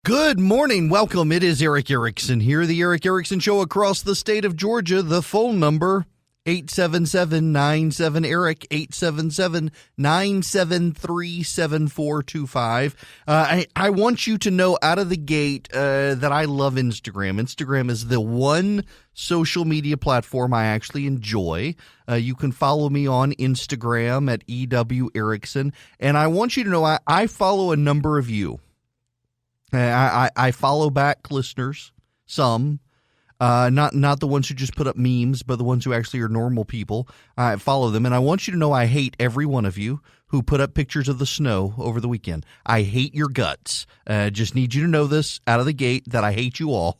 Good morning. Welcome. It is Eric Erickson here, the Eric Erickson Show across the state of Georgia. The phone number, 877-97-ERIC, 877-973-7425. I want you to know out of the gate that I love Instagram. Instagram is the one social media platform I actually enjoy. You can follow me on Instagram at EW Erickson. And I want you to know I follow a number of you. I follow back listeners, some, not the ones who just put up memes, but the ones who actually are normal people. I follow them, and I want you to know I hate every one of you who put up pictures of the snow over the weekend. I hate your guts. Just need you to know this out of the gate that I hate you all.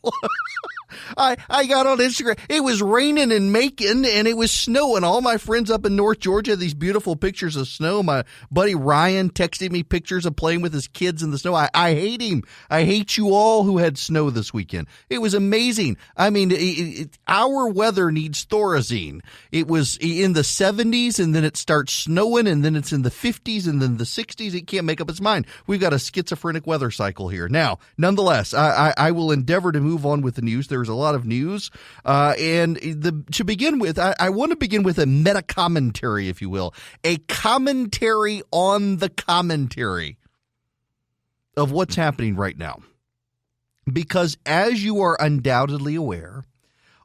I got on Instagram. It was raining in Macon, and it was snowing. All my friends up in North Georgia had these beautiful pictures of snow. My buddy Ryan texted me pictures of playing with his kids in the snow. I hate him. I hate you all who had snow this weekend. It was amazing. I mean, our weather needs Thorazine. It was in the 70s, and then it starts snowing, and then it's in the 50s, and then the 60s. It can't make up its mind. We've got a schizophrenic weather cycle here. Now, nonetheless, I will endeavor to move on with the news. There's a lot of news. To begin with, I want to begin with a meta commentary, if you will, a commentary on the commentary of what's happening right now. Because as you are undoubtedly aware,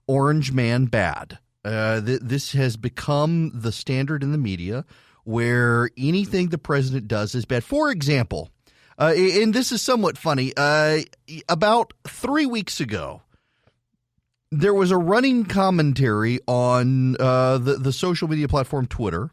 Orange Man bad. This has become the standard in the media where anything the president does is bad. For example, and this is somewhat funny, about 3 weeks ago, there was a running commentary on the social media platform Twitter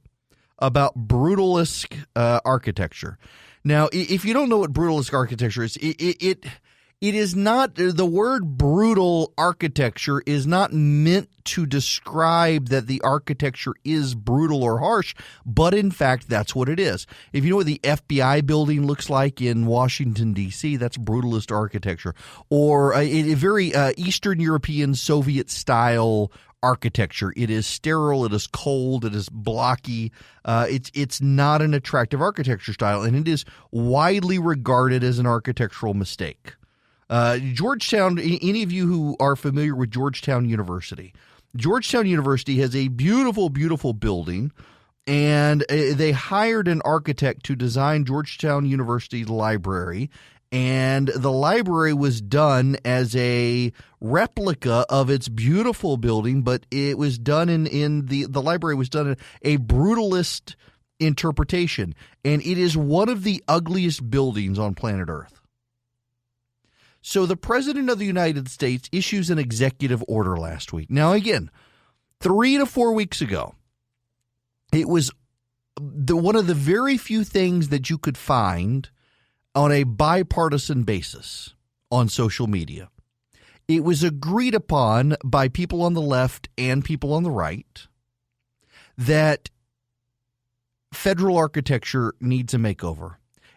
about brutalist architecture. Now, if you don't know what brutalist architecture is, it is not, the word brutal architecture is not meant to describe that the architecture is brutal or harsh, but in fact, that's what it is. If you know what the FBI building looks like in Washington, D.C., that's brutalist architecture. Or a very Eastern European Soviet style architecture. It is sterile, it is cold, it is blocky. It's not an attractive architecture style, and it is widely regarded as an architectural mistake. Georgetown, any of you who are familiar with Georgetown University has a beautiful, beautiful building, and they hired an architect to design Georgetown University's library, and the library was done as a replica of its beautiful building, but it was done the library was done in a brutalist interpretation, and it is one of the ugliest buildings on planet Earth. So the President of the United States issues an executive order last week. Now, again, 3 to 4 weeks ago, it was one of the very few things that you could find on a bipartisan basis on social media. It was agreed upon by people on the left and people on the right that federal architecture needs a makeover.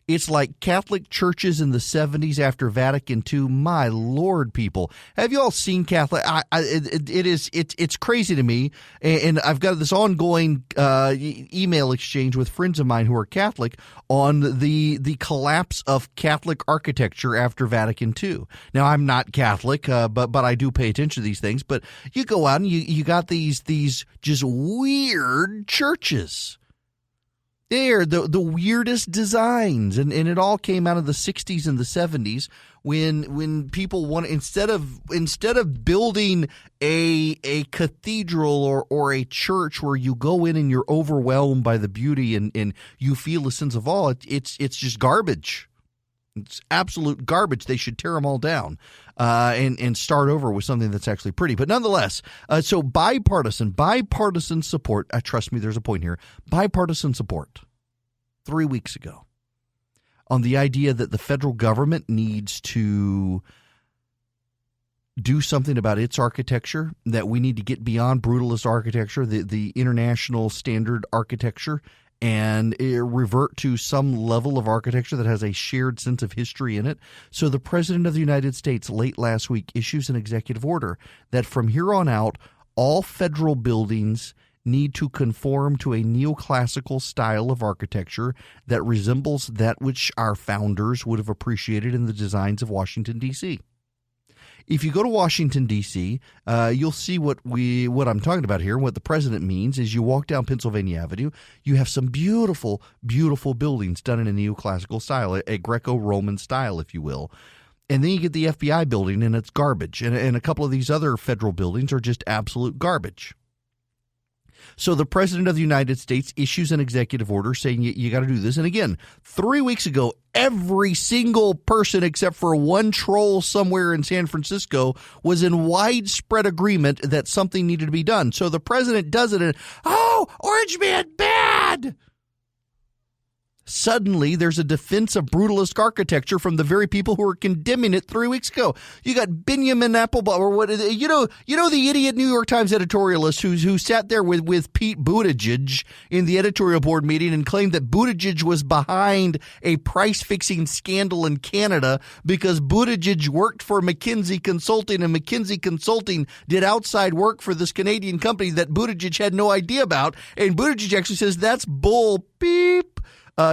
It's like Catholic churches in the 70s after Vatican II. My Lord, people. Have you all seen Catholic? It's crazy to me. And I've got this ongoing email exchange with friends of mine who are Catholic on the collapse of Catholic architecture after Vatican II. Now, I'm not Catholic, but I do pay attention to these things. But you go out and you got these just weird churches. They're the weirdest designs, and it all came out of the 60s and the 70s when people want, instead of building a cathedral or a church where you go in and you're overwhelmed by the beauty and you feel a sense of awe, it's just garbage. It's absolute garbage. They should tear them all down and start over with something that's actually pretty. But nonetheless, so bipartisan support. Trust me, there's a point here. Bipartisan support 3 weeks ago on the idea that the federal government needs to do something about its architecture, that we need to get beyond brutalist architecture, the international standard architecture, and revert to some level of architecture that has a shared sense of history in it. So the President of the United States late last week issues an executive order that from here on out, all federal buildings need to conform to a neoclassical style of architecture that resembles that which our founders would have appreciated in the designs of Washington, D.C. If you go to Washington, D.C., you'll see what I'm talking about here. What the president means is you walk down Pennsylvania Avenue, you have some beautiful, beautiful buildings done in a neoclassical style, a Greco-Roman style, if you will. And then you get the FBI building, and it's garbage. And a couple of these other federal buildings are just absolute garbage. So the president of the United States issues an executive order saying you got to do this. And again, 3 weeks ago, every single person except for one troll somewhere in San Francisco was in widespread agreement that something needed to be done. So the president does it and, oh, Orange Man, bad. Suddenly, there's a defense of brutalist architecture from the very people who were condemning it 3 weeks ago. You got Benjamin Applebaum, or what? You know the idiot New York Times editorialist who sat there with Pete Buttigieg in the editorial board meeting and claimed that Buttigieg was behind a price-fixing scandal in Canada because Buttigieg worked for McKinsey Consulting, and McKinsey Consulting did outside work for this Canadian company that Buttigieg had no idea about. And Buttigieg actually says that's bull beep.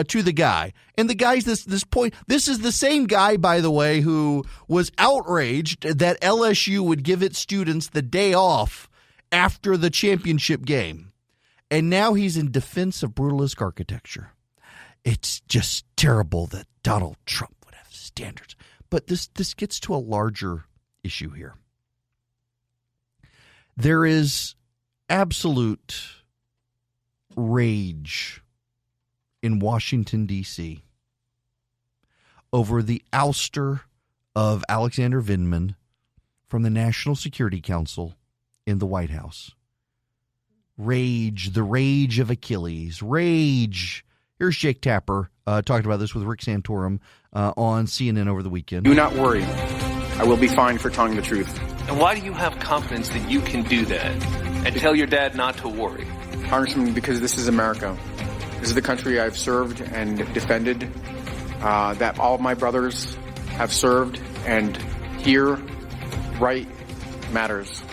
To the guy. And the guy's this point. This is the same guy, by the way, who was outraged that LSU would give its students the day off after the championship game. And now he's in defense of brutalist architecture. It's just terrible that Donald Trump would have standards. But this gets to a larger issue here. There is absolute rage in Washington, D.C. over the ouster of Alexander Vindman from the National Security Council in the White House. Rage, the rage of Achilles. Rage. Here's Jake Tapper talking about this with Rick Santorum on CNN over the weekend. Do not worry. I will be fine for telling the truth. And why do you have confidence that you can do that and tell your dad not to worry? Congressman, because this is America. This is the country I've served and defended, that all of my brothers have served, and here, right matters.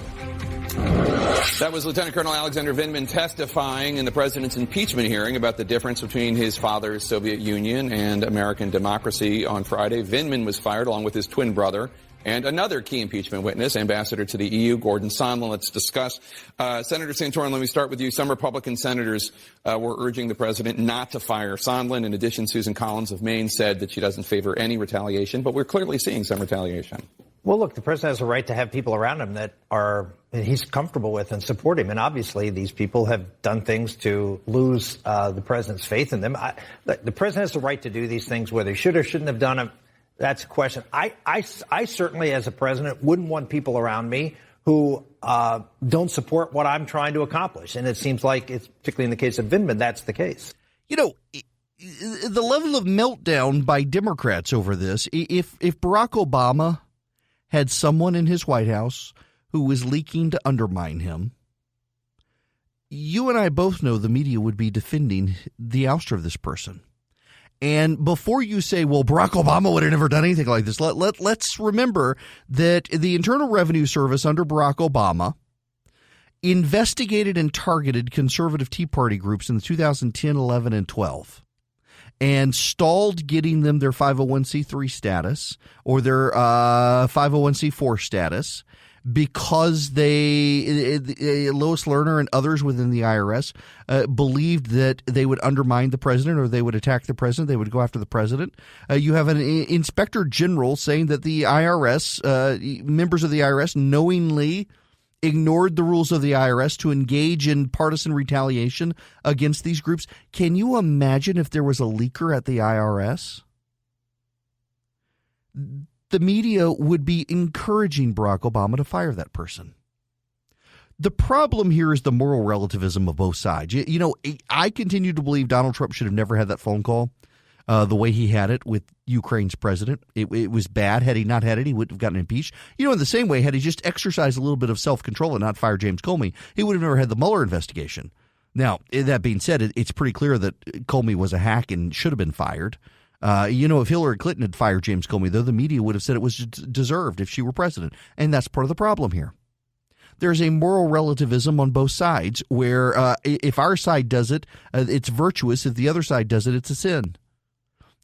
That was Lieutenant Colonel Alexander Vindman testifying in the president's impeachment hearing about the difference between his father's Soviet Union and American democracy on Friday. Vindman was fired along with his twin brother and another key impeachment witness, Ambassador to the EU, Gordon Sondland. Let's discuss. Senator Santorum, let me start with you. Some Republican senators were urging the president not to fire Sondland. In addition, Susan Collins of Maine said that she doesn't favor any retaliation, but we're clearly seeing some retaliation. Well, look, the president has a right to have people around him that he's comfortable with and support him. And obviously, these people have done things to lose the president's faith in them. The president has the right to do these things, whether he should or shouldn't have done them. That's a question. I certainly, as a president, wouldn't want people around me who don't support what I'm trying to accomplish. And it seems like, it's particularly in the case of Vindman, that's the case. You know, the level of meltdown by Democrats over this, if Barack Obama had someone in his White House who was leaking to undermine him, you and I both know the media would be defending the ouster of this person. And before you say, well, Barack Obama would have never done anything like this, let's remember that the Internal Revenue Service under Barack Obama investigated and targeted conservative Tea Party groups in the 2010, 11, and 12 and stalled getting them their 501c3 status or their 501c4 status because Lois Lerner and others within the IRS believed that they would undermine the president or they would attack the president. They would go after the president. You have an inspector general saying that the IRS, members of the IRS knowingly ignored the rules of the IRS to engage in partisan retaliation against these groups. Can you imagine if there was a leaker at the IRS? The media would be encouraging Barack Obama to fire that person. The problem here is the moral relativism of both sides. You know, I continue to believe Donald Trump should have never had that phone call the way he had it with Ukraine's president. It was bad. Had he not had it, he would have gotten impeached. You know, in the same way, had he just exercised a little bit of self-control and not fired James Comey, he would have never had the Mueller investigation. Now, that being said, it's pretty clear that Comey was a hack and should have been fired. You know, if Hillary Clinton had fired James Comey, though, the media would have said it was deserved if she were president. And that's part of the problem here. there's a moral relativism on both sides where if our side does it, it's virtuous. If the other side does it, it's a sin.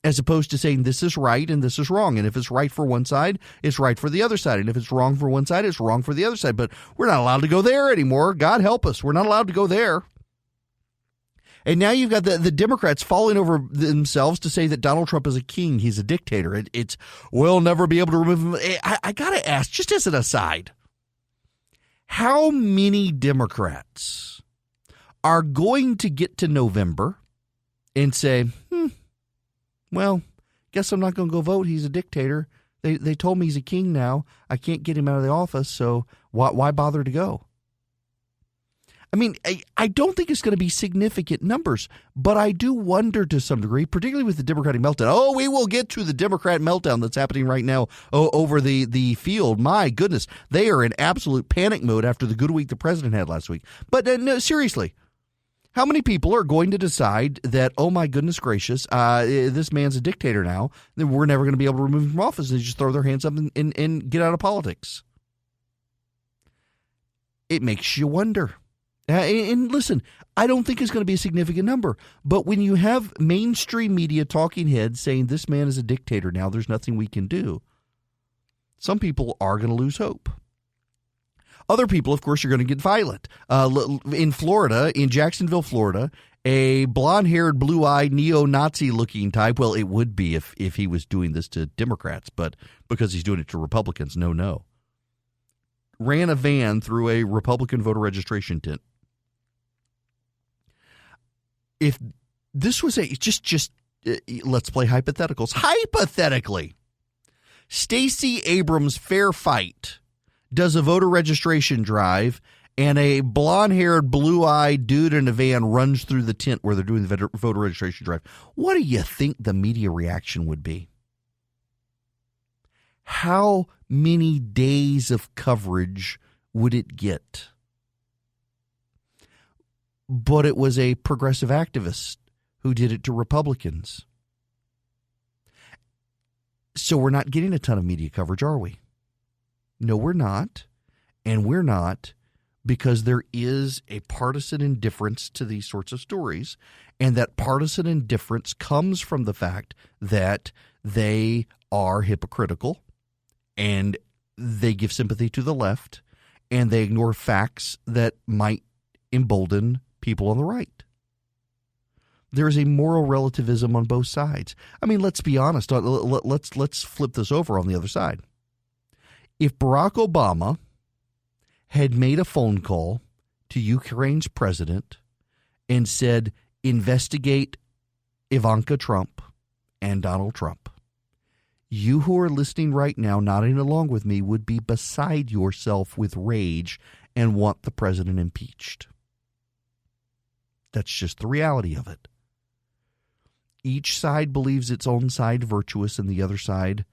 As opposed to saying this is right and this is wrong. And if it's right for one side, it's right for the other side. And if it's wrong for one side, it's wrong for the other side. But we're not allowed to go there anymore. God help us. We're not allowed to go there. And now you've got the Democrats falling over themselves to say that Donald Trump is a king. He's a dictator. We'll never be able to remove him. I got to ask, just as an aside, how many Democrats are going to get to November and say, well, guess I'm not going to go vote. He's a dictator. They told me he's a king now. I can't get him out of the office, so why bother to go? I mean, I don't think it's going to be significant numbers, but I do wonder to some degree, particularly with the Democratic meltdown. Oh, we will get to the Democrat meltdown that's happening right now over the field. My goodness, they are in absolute panic mode after the good week the president had last week. But no, seriously. How many people are going to decide that, oh, my goodness gracious, this man's a dictator now, then we're never going to be able to remove him from office? They just throw their hands up and get out of politics. It makes you wonder. And listen, I don't think it's going to be a significant number. But when you have mainstream media talking heads saying this man is a dictator now, there's nothing we can do, some people are going to lose hope. Other people, of course, are going to get violent. In Florida, in Jacksonville, Florida, a blonde-haired, blue-eyed, neo-Nazi-looking type, well, it would be if he was doing this to Democrats, but because he's doing it to Republicans, no. Ran a van through a Republican voter registration tent. If this was let's play hypotheticals. Hypothetically, Stacey Abrams' fair fight does a voter registration drive, and a blonde-haired, blue-eyed dude in a van runs through the tent where they're doing the voter registration drive. What do you think the media reaction would be? How many days of coverage would it get? But it was a progressive activist who did it to Republicans. So we're not getting a ton of media coverage, are we? No, we're not. And we're not because there is a partisan indifference to these sorts of stories. And that partisan indifference comes from the fact that they are hypocritical and they give sympathy to the left and they ignore facts that might embolden people on the right. There is a moral relativism on both sides. I mean, let's be honest. Let's flip this over on the other side. If Barack Obama had made a phone call to Ukraine's president and said, investigate Ivanka Trump and Donald Trump, you who are listening right now, nodding along with me, would be beside yourself with rage and want the president impeached. That's just the reality of it. Each side believes its own side virtuous and the other side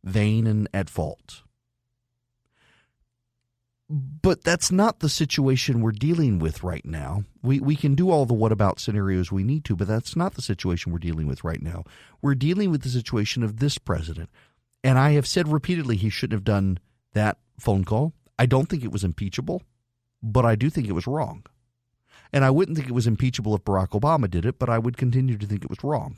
vain and at fault. But that's not the situation we're dealing with right now. We can do all the what about scenarios we need to, but that's not the situation we're dealing with right now. We're dealing with the situation of this president. And I have said repeatedly he shouldn't have done that phone call. I don't think it was impeachable, but I do think it was wrong. And I wouldn't think it was impeachable if Barack Obama did it, but I would continue to think it was wrong.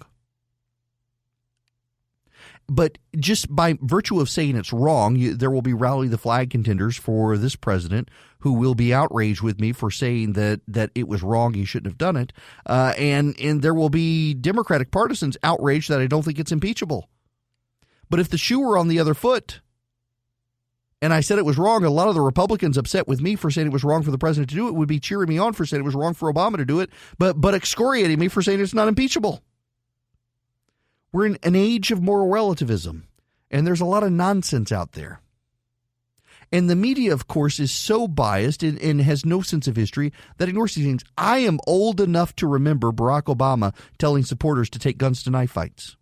But just by virtue of saying it's wrong, there will be rally the flag contenders for this president who will be outraged with me for saying that it was wrong, he shouldn't have done it. And there will be Democratic partisans outraged that I don't think it's impeachable. But if the shoe were on the other foot and I said it was wrong, a lot of the Republicans upset with me for saying it was wrong for the president to do it would be cheering me on for saying it was wrong for Obama to do it, but excoriating me for saying it's not impeachable. We're in an age of moral relativism, and there's a lot of nonsense out there. And the media, of course, is so biased and has no sense of history that ignores these things. I am old enough to remember Barack Obama telling supporters to take guns to knife fights,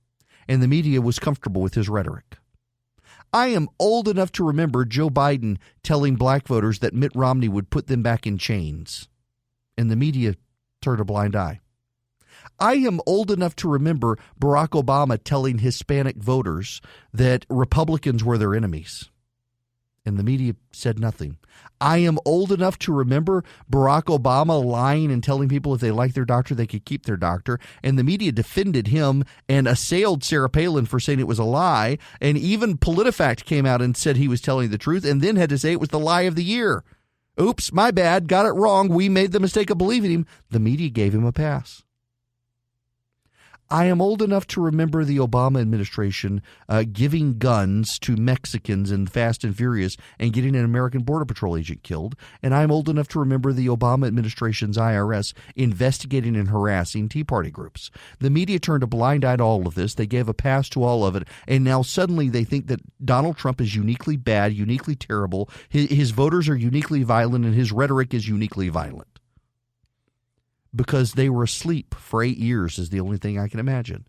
and the media was comfortable with his rhetoric. I am old enough to remember Joe Biden telling black voters that Mitt Romney would put them back in chains, and the media turned a blind eye. I am old enough to remember Barack Obama telling Hispanic voters that Republicans were their enemies, And the media said nothing. I am old enough to remember Barack Obama lying and telling people if they liked their doctor, they could keep their doctor. And the media defended him and assailed Sarah Palin for saying it was a lie. And even PolitiFact came out and said he was telling the truth and then had to say it was the lie of the year. Oops, my bad. Got it wrong. We made the mistake of believing him. The media gave him a pass. I am old enough to remember the Obama administration giving guns to Mexicans in Fast and Furious and getting an American Border Patrol agent killed. And I'm old enough to remember the Obama administration's IRS investigating and harassing Tea Party groups. The media turned a blind eye to all of this. They gave a pass to all of it. And now suddenly they think that Donald Trump is uniquely bad, uniquely terrible. His voters are uniquely violent and his rhetoric is uniquely violent. Because they were asleep for 8 years is the only thing I can imagine.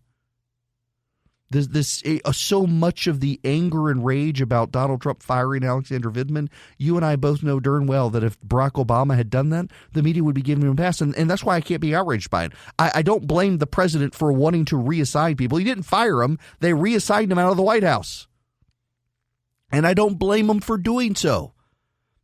So much of the anger and rage about Donald Trump firing Alexander Vindman, you and I both know darn well that if Barack Obama had done that, the media would be giving him a pass. And that's why I can't be outraged by it. I don't blame the president for wanting to reassign people. He didn't fire him. They reassigned him out of the White House. And I don't blame him for doing so.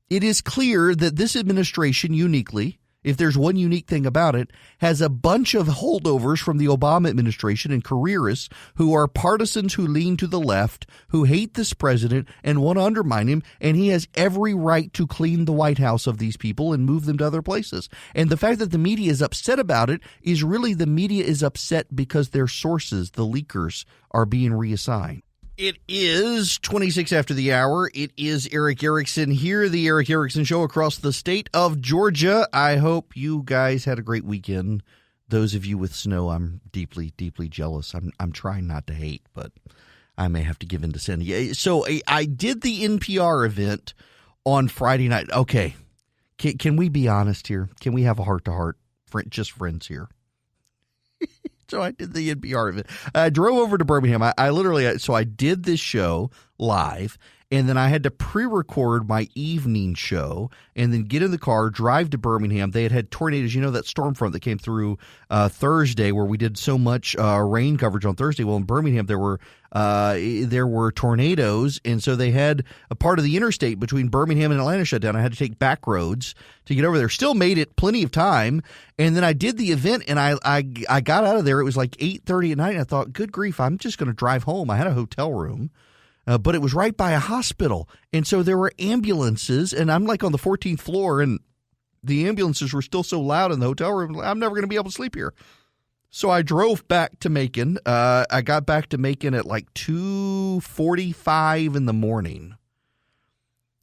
It is clear that this administration uniquely, if there's one unique thing about it, has a bunch of holdovers from the Obama administration and careerists who are partisans who lean to the left, who hate this president and want to undermine him, and he has every right to clean the White House of these people and move them to other places. And the fact that the media is upset about it is really the media is upset because their sources, the leakers, are being reassigned. It is 26 after the hour. It is Eric Erickson here, the Eric Erickson Show across the state of Georgia. I hope you guys had a great weekend. Those of you with snow, I'm deeply, deeply jealous. I'm trying not to hate, but I may have to give in to Cindy. So I did the NPR event on Friday night. Okay, can we be honest here? Can we have a heart-to-heart? Just friends here. So I did the NPR event. I drove over to Birmingham. I did this show live, and then I had to pre-record my evening show and then get in the car, drive to Birmingham. They had tornadoes. You know that storm front that came through Thursday where we did so much rain coverage on Thursday? Well, in Birmingham, there were tornadoes, and so they had a part of the interstate between Birmingham and Atlanta shut down. I had to take back roads to get over there. Still made it plenty of time, and then I did the event, and I got out of there. It was like 8:30 at night, and I thought, good grief, I'm just going to drive home. I had a hotel room. But it was right by a hospital, and so there were ambulances, and I'm like on the 14th floor, and the ambulances were still so loud in the hotel room, I'm never going to be able to sleep here. So I drove back to Macon. I got back to Macon at like 2:45 in the morning,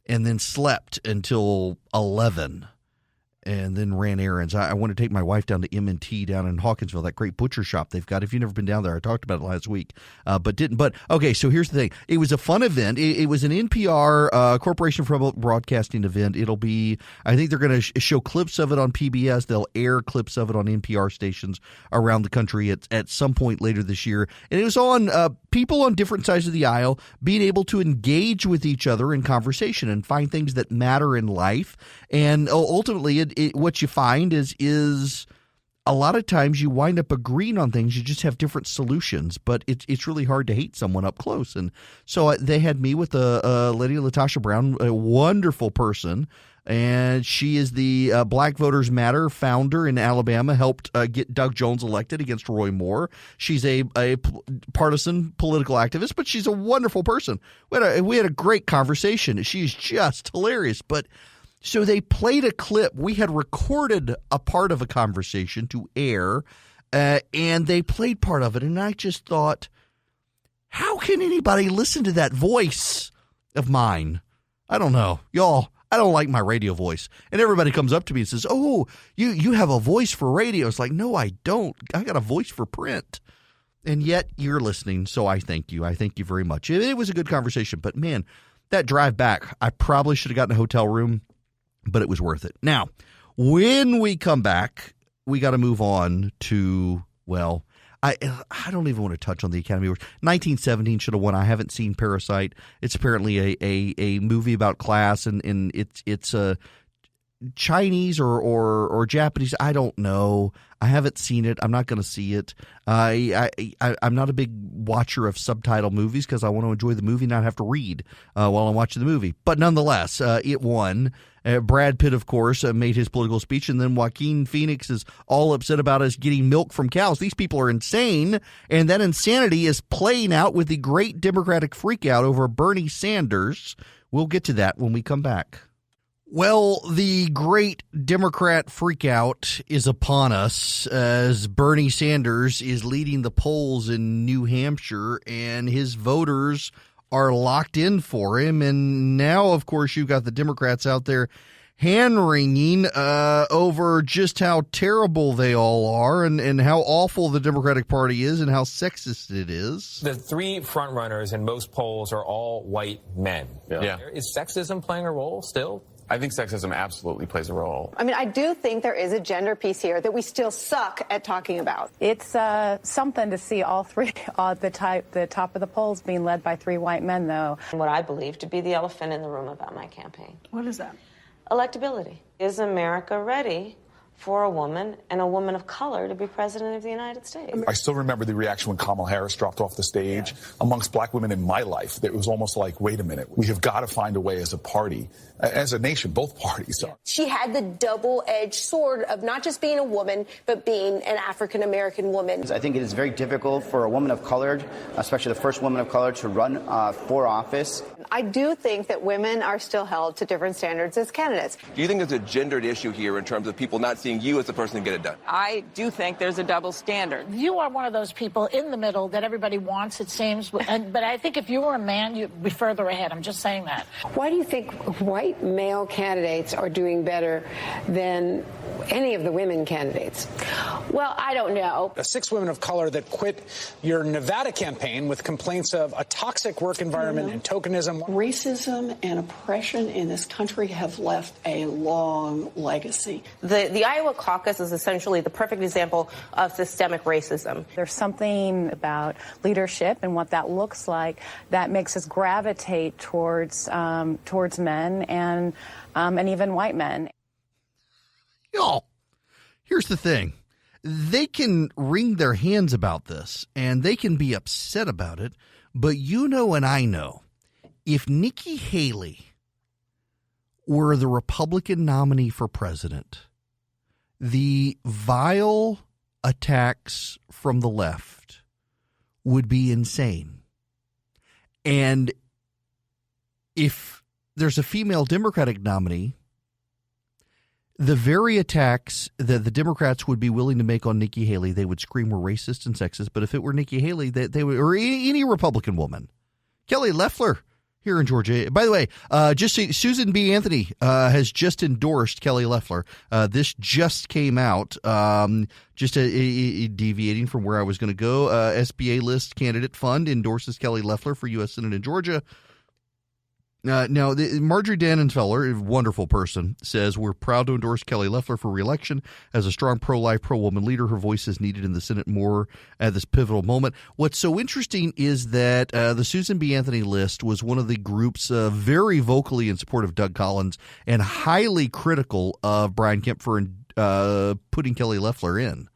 and then slept until 11. And then ran errands. I want to take my wife down to M&T down in Hawkinsville, that great butcher shop they've got. If you've never been down there, I talked about it last week, but didn't. But okay, so here's the thing. It was a fun event. It was an NPR Corporation for Public Broadcasting event. It'll be, I think they're going to show clips of it on PBS. They'll air clips of it on NPR stations around the country at some point later this year. And it was on people on different sides of the aisle being able to engage with each other in conversation and find things that matter in life. And ultimately, what you find is a lot of times you wind up agreeing on things. You just have different solutions, but it's really hard to hate someone up close. And so they had me with Lady Latasha Brown, a wonderful person, and she is the Black Voters Matter founder in Alabama, helped get Doug Jones elected against Roy Moore. She's a partisan political activist, but she's a wonderful person. We had a great conversation. She's just hilarious, but so they played a clip. We had recorded a part of a conversation to air, and they played part of it. And I just thought, how can anybody listen to that voice of mine? I don't know. Y'all, I don't like my radio voice. And everybody comes up to me and says, oh, you have a voice for radio. It's like, no, I don't. I got a voice for print. And yet you're listening, so I thank you. I thank you very much. It was a good conversation. But, man, that drive back, I probably should have gotten a hotel room. But it was worth it. Now, when we come back, we got to move on to, well, I don't even want to touch on the Academy Awards. 1917 should have won. I haven't seen Parasite. It's apparently a movie about class, and it's Chinese or Japanese. I don't know. I haven't seen it. I'm not going to see it. I'm not a big watcher of subtitle movies because I want to enjoy the movie, not have to read while I'm watching the movie. But nonetheless, it won. Brad Pitt, of course, made his political speech, and then Joaquin Phoenix is all upset about us getting milk from cows. These people are insane, and that insanity is playing out with the great Democratic freakout over Bernie Sanders. We'll get to that when we come back. Well, the great Democrat freakout is upon us as Bernie Sanders is leading the polls in New Hampshire, and his voters are locked in for him. And now, of course, you've got the Democrats out there hand-wringing over just how terrible they all are and how awful the Democratic Party is and how sexist it is. The three frontrunners in most polls are all white men. Yeah. Is sexism playing a role still? I think sexism absolutely plays a role. I mean, I do think there is a gender piece here that we still suck at talking about. It's something to see all three the top of the polls being led by three white men, though. What I believe to be the elephant in the room about my campaign. What is that? Electability. Is America ready for a woman and a woman of color to be president of the United States? I still remember the reaction when Kamala Harris dropped off the stage. Amongst black women in my life, it was almost like, wait a minute, we have got to find a way as a party, as a nation, both parties. She had the double-edged sword of not just being a woman, but being an African-American woman. I think it is very difficult for a woman of color, especially the first woman of color, to run for office. I do think that women are still held to different standards as candidates. Do you think there's a gendered issue here in terms of people not seeing you as the person to get it done? I do think there's a double standard. You are one of those people in the middle that everybody wants, it seems. But I think if you were a man, you'd be further ahead. I'm just saying that. Why do you think white male candidates are doing better than any of the women candidates? Well, I don't know. 6 women of color that quit your Nevada campaign with complaints of a toxic work environment and tokenism. Racism and oppression in this country have left a long legacy. The Iowa caucus is essentially the perfect example of systemic racism. There's something about leadership and what that looks like that makes us gravitate towards men and even white men. Y'all, here's the thing. They can wring their hands about this and they can be upset about it, but you know and I know, if Nikki Haley were the Republican nominee for president, the vile attacks from the left would be insane. And if there's a female Democratic nominee, the very attacks that the Democrats would be willing to make on Nikki Haley, they would scream were racist and sexist. But if it were Nikki Haley, they would, or any Republican woman, Kelly Loeffler here in Georgia. By the way, Susan B. Anthony has just endorsed Kelly Loeffler. This just came out, deviating from where I was going to go. SBA List Candidate Fund endorses Kelly Loeffler for U.S. Senate in Georgia. Now, Marjorie Dannenfeller, a wonderful person, says, we're proud to endorse Kelly Loeffler for re-election. As a strong pro-life, pro-woman leader, her voice is needed in the Senate more at this pivotal moment. What's so interesting is that the Susan B. Anthony list was one of the groups very vocally in support of Doug Collins and highly critical of Brian Kemp for putting Kelly Loeffler in.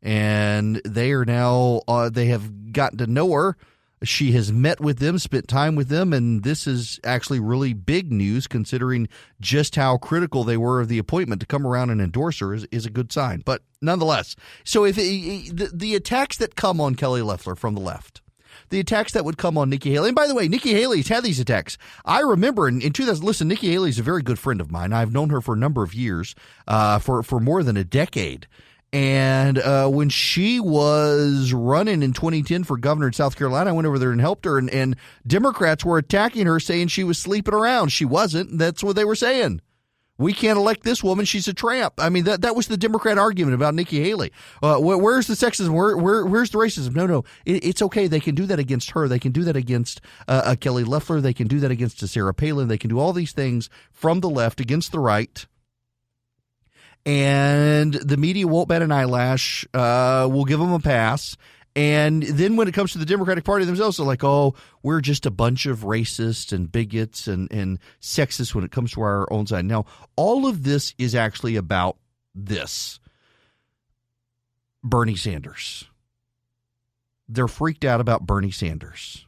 And they are now, they have gotten to know her. She has met with them, spent time with them, and this is actually really big news considering just how critical they were of the appointment. To come around and endorse her is a good sign. But nonetheless, so if the attacks that come on Kelly Loeffler from the left, the attacks that would come on Nikki Haley, and by the way, Nikki Haley's had these attacks. I remember in 2000, listen, Nikki Haley's a very good friend of mine. I've known her for a number of years, for more than a decade. And when she was running in 2010 for governor in South Carolina, I went over there and helped her, and Democrats were attacking her, saying she was sleeping around. She wasn't. That's what they were saying. We can't elect this woman. She's a tramp. I mean, that was the Democrat argument about Nikki Haley. Where's the sexism? Where's the racism? No. It's okay. They can do that against her. They can do that against Kelly Loeffler. They can do that against Sarah Palin. They can do all these things from the left against the right. And the media won't bat an eyelash. We'll give them a pass. And then when it comes to the Democratic Party themselves, they're like, oh, we're just a bunch of racists and bigots and sexists when it comes to our own side. Now, all of this is actually about this. Bernie Sanders. They're freaked out about Bernie Sanders.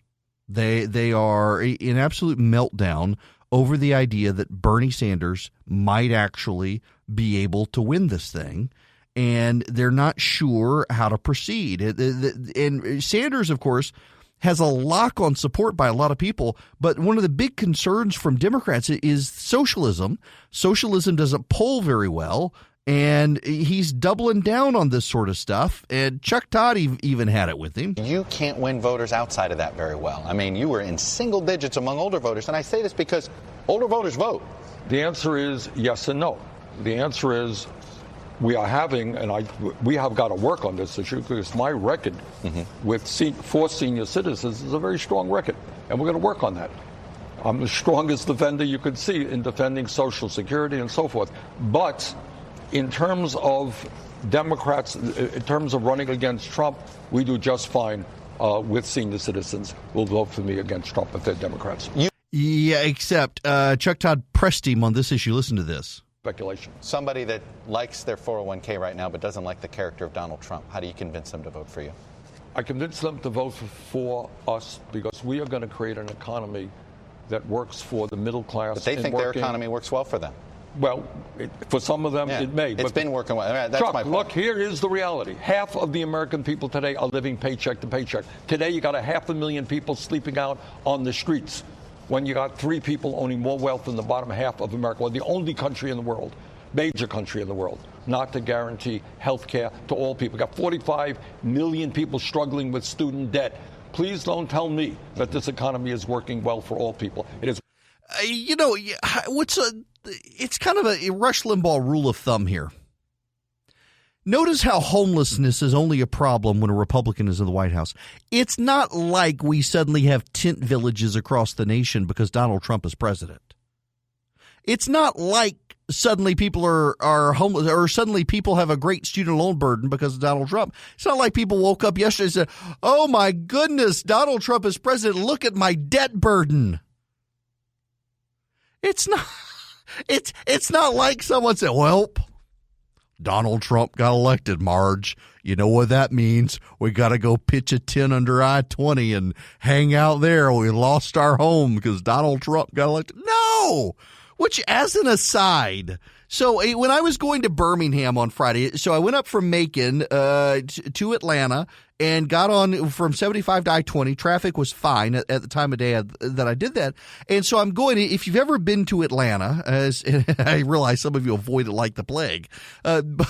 They are in absolute meltdown over the idea that Bernie Sanders might actually be able to win this thing. And they're not sure how to proceed. And Sanders, of course, has a lock on support by a lot of people. But one of the big concerns from Democrats is socialism. Socialism doesn't poll very well. And he's doubling down on this sort of stuff. And Chuck Todd even had it with him. You can't win voters outside of that very well. I mean, you were in single digits among older voters. And I say this because older voters vote. The answer is yes and no. The answer is we are having, and we have got to work on this issue because my record with for senior citizens is a very strong record, and we're going to work on that. I'm the strongest defender you could see in defending Social Security and so forth. But in terms of Democrats, in terms of running against Trump, we do just fine with senior citizens. Will vote for me against Trump if they're Democrats. Yeah, except Chuck Todd pressed him on this issue. Listen to this. Speculation. Somebody that likes their 401k right now but doesn't like the character of Donald Trump, how do you convince them to vote for you? I convince them to vote for us because we are going to create an economy that works for the middle class. But they think their economy works well for them. Well, for some of them, it may. It's been working well. That's Chuck, my point. Look, here is the reality. Half of the American people today are living paycheck to paycheck. Today, you got 500,000 people sleeping out on the streets when you got 3 people owning more wealth than the bottom half of America. We're the only country in the world, major country in the world, not to guarantee health care to all people. Got 45 million people struggling with student debt. Please don't tell me that this economy is working well for all people. It is. It's kind of a Rush Limbaugh rule of thumb here. Notice how homelessness is only a problem when a Republican is in the White House. It's not like we suddenly have tent villages across the nation because Donald Trump is president. It's not like suddenly people are homeless or suddenly people have a great student loan burden because of Donald Trump. It's not like people woke up yesterday and said, oh, my goodness, Donald Trump is president. Look at my debt burden. It's not. It's not like someone said, well, Donald Trump got elected, Marge. You know what that means? We got to go pitch a tent under I-20 and hang out there. We lost our home because Donald Trump got elected. No! Which, as an aside, so when I was going to Birmingham on Friday, so I went up from Macon to Atlanta and got on from 75 to I-20. Traffic was fine at the time of day that I did that. And so I'm going, if you've ever been to Atlanta, as I realize some of you avoid it like the plague, but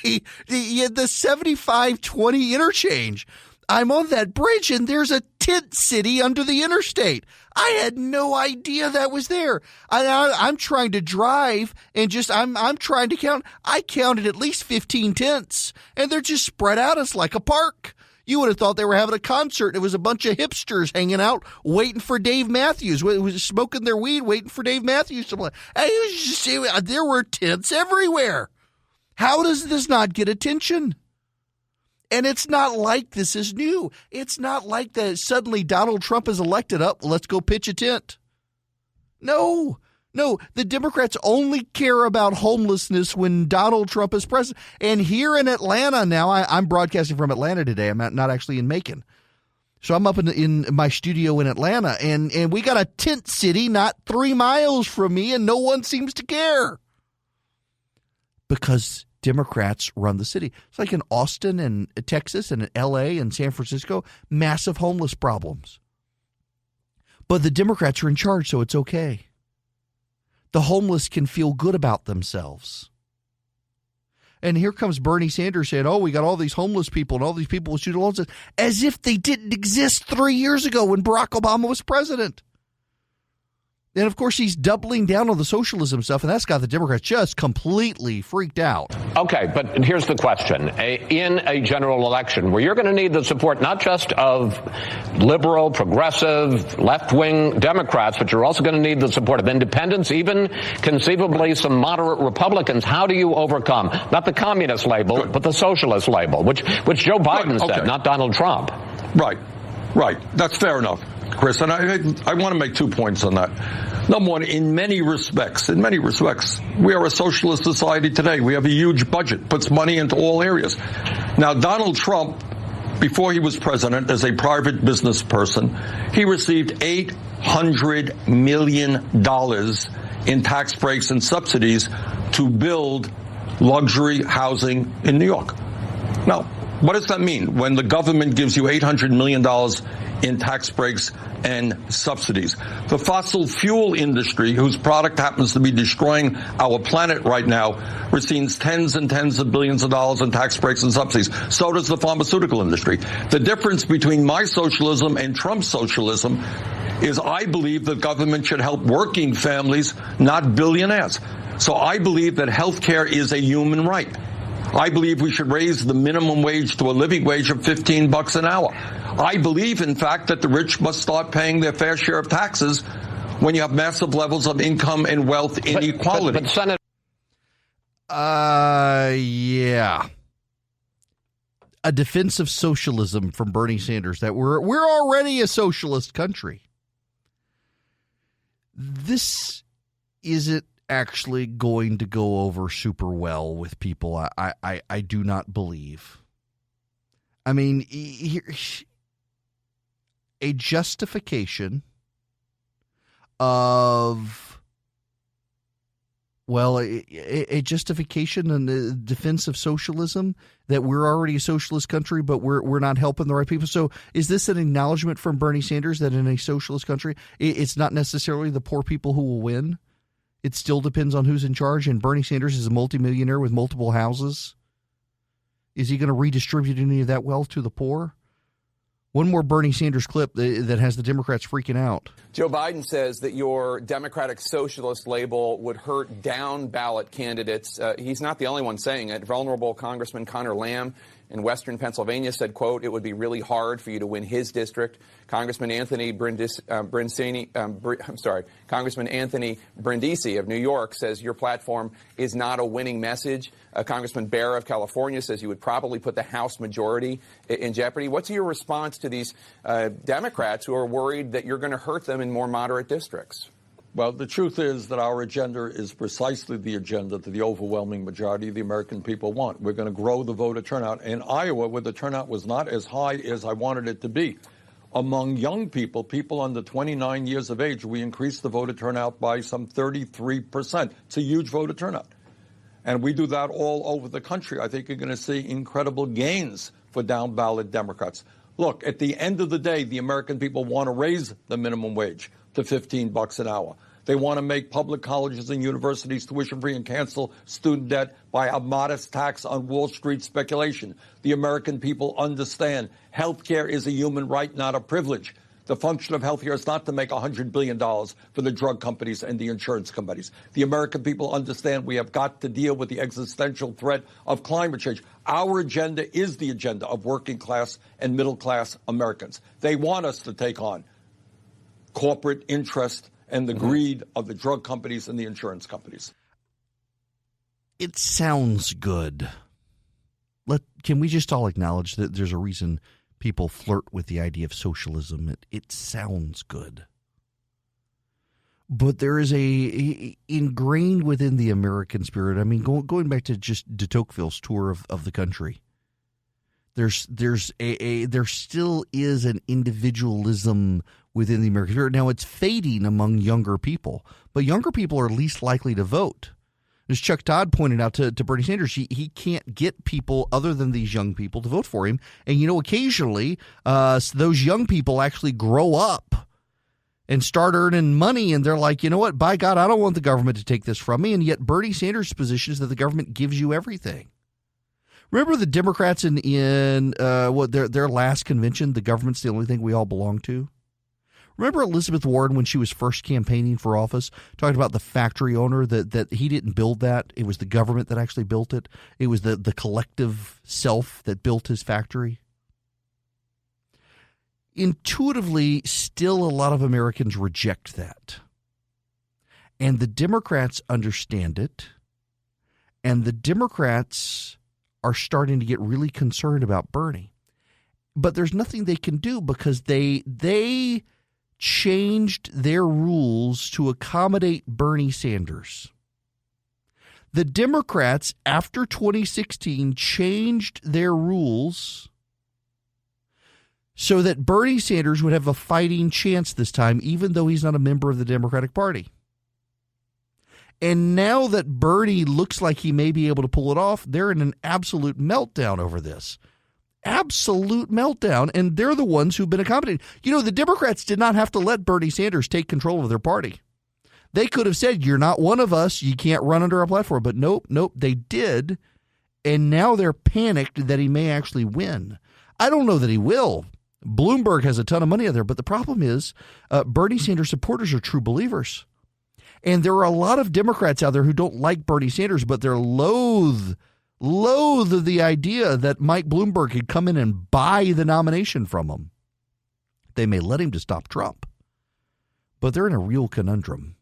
the 75-20 interchange, I'm on that bridge and there's a tent city under the interstate. I had no idea that was there. I'm trying to drive and I'm trying to count. I counted at least 15 tents and they're just spread out. It's like a park. You would have thought they were having a concert. It was a bunch of hipsters hanging out, waiting for Dave Matthews, was smoking their weed, waiting for Dave Matthews to play. There were tents everywhere. How does this not get attention? And it's not like this is new. It's not like that suddenly Donald Trump is elected up. Let's go pitch a tent. No, the Democrats only care about homelessness when Donald Trump is president. And here in Atlanta now, I'm broadcasting from Atlanta today. I'm not actually in Macon. So I'm up in my studio in Atlanta, and we got a tent city not 3 miles from me, and no one seems to care. Because Democrats run the city. It's like in Austin and Texas and in L.A. and San Francisco, massive homeless problems. But the Democrats are in charge, so it's okay. The homeless can feel good about themselves. And here comes Bernie Sanders saying, oh, we got all these homeless people and all these people with student loans, as if they didn't exist 3 years ago when Barack Obama was president. And, of course, he's doubling down on the socialism stuff, and that's got the Democrats just completely freaked out. Okay, but here's the question. In a general election where you're going to need the support not just of liberal, progressive, left-wing Democrats, but you're also going to need the support of independents, even conceivably some moderate Republicans, how do you overcome, not the communist label, but the socialist label, which Joe Biden said, not Donald Trump? Right. That's fair enough, Chris. And I want to make 2 points on that. Number one, in many respects, we are a socialist society today. We have a huge budget, puts money into all areas. Now, Donald Trump, before he was president, as a private business person, he received $800 million in tax breaks and subsidies to build luxury housing in New York. Now, what does that mean when the government gives you $800 million in tax breaks and subsidies? The fossil fuel industry, whose product happens to be destroying our planet right now, receives tens and tens of billions of dollars in tax breaks and subsidies. So does the pharmaceutical industry. The difference between my socialism and Trump's socialism is I believe that government should help working families, not billionaires. So I believe that health care is a human right. I believe we should raise the minimum wage to a living wage of $15 an hour. I believe, in fact, that the rich must start paying their fair share of taxes when you have massive levels of income and wealth inequality. But Senator, yeah. A defense of socialism from Bernie Sanders, that we're already a socialist country. This isn't actually going to go over super well with people, I do not believe. I mean, a justification of, well, a justification and a defense of socialism, that we're already a socialist country, but we're not helping the right people. So is this an acknowledgement from Bernie Sanders that in a socialist country, it's not necessarily the poor people who will win? It still depends on who's in charge, and Bernie Sanders is a multimillionaire with multiple houses. Is he going to redistribute any of that wealth to the poor? One more Bernie Sanders clip that has the Democrats freaking out. Joe Biden says that your Democratic Socialist label would hurt down-ballot candidates. He's not the only one saying it. Vulnerable Congressman Connor Lamb in Western Pennsylvania said, quote, it would be really hard for you to win his district. Congressman Anthony Brindisi of New York says your platform is not a winning message. Congressman Bear of California says you would probably put the House majority in jeopardy. What's your response to these Democrats who are worried that you're going to hurt them in more moderate districts? Well, the truth is that our agenda is precisely the agenda that the overwhelming majority of the American people want. We're going to grow the voter turnout. In Iowa, where the turnout was not as high as I wanted it to be, among young people, people under 29 years of age, we increased the voter turnout by some 33%. It's a huge voter turnout. And we do that all over the country. I think you're going to see incredible gains for down-ballot Democrats. Look, at the end of the day, the American people want to raise the minimum wage to $15 an hour. They want to make public colleges and universities tuition-free and cancel student debt by a modest tax on Wall Street speculation. The American people understand health care is a human right, not a privilege. The function of health care is not to make $100 billion for the drug companies and the insurance companies. The American people understand we have got to deal with the existential threat of climate change. Our agenda is the agenda of working class and middle class Americans. They want us to take on corporate interest and the greed of the drug companies and the insurance companies. It sounds good. Can we just all acknowledge that there's a reason people flirt with the idea of socialism? It sounds good. But there is a ingrained within the American spirit. I mean, going back to just de Tocqueville's tour of the country, there still is an individualism within the American spirit. Now, it's fading among younger people, but younger people are least likely to vote. As Chuck Todd pointed out to Bernie Sanders, he can't get people other than these young people to vote for him. And, occasionally those young people actually grow up and start earning money, and they're like, you know what, by God, I don't want the government to take this from me. And yet Bernie Sanders' position is that the government gives you everything. Remember the Democrats in their last convention, the government's the only thing we all belong to? Remember Elizabeth Warren when she was first campaigning for office, talking about the factory owner, that he didn't build that. It was the government that actually built it. It was the collective self that built his factory. Intuitively, still a lot of Americans reject that. And the Democrats understand it. And the Democrats are starting to get really concerned about Bernie. But there's nothing they can do because they changed their rules to accommodate Bernie Sanders. The Democrats, after 2016, changed their rules so that Bernie Sanders would have a fighting chance this time, even though he's not a member of the Democratic Party. And now that Bernie looks like he may be able to pull it off, they're in an absolute meltdown over this. Absolute meltdown, and they're the ones who've been accommodating. You know, the Democrats did not have to let Bernie Sanders take control of their party. They could have said, you're not one of us, you can't run under our platform. But nope, they did, and now they're panicked that he may actually win. I don't know that he will. Bloomberg has a ton of money out there, but the problem is Bernie Sanders supporters are true believers. And there are a lot of Democrats out there who don't like Bernie Sanders, but they're loath of the idea that Mike Bloomberg could come in and buy the nomination from him. They may let him to stop Trump, but they're in a real conundrum,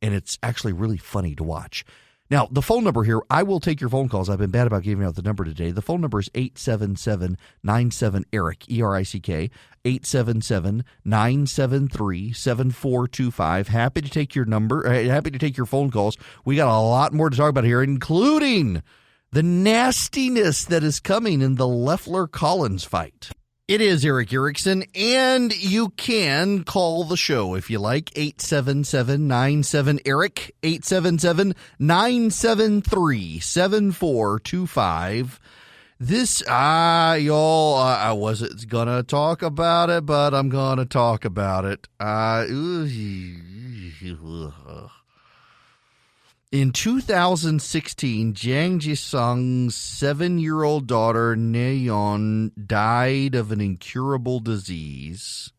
and it's actually really funny to watch. Now, the phone number here, I will take your phone calls. I've been bad about giving out the number today. The phone number is 877-97-ERIC, E-R-I-C-K, 877-973-7425. Happy to take your number. Happy to take your phone calls. We got a lot more to talk about here, including the nastiness that is coming in the Loeffler-Collins fight. It is Eric Erickson, and you can call the show if you like, 877-97-ERIC, 877-973-7425. This, y'all, I wasn't going to talk about it, but I'm going to talk about it. In 2016, Jang Ji-sung's 7-year-old daughter, Nayeon, died of an incurable disease.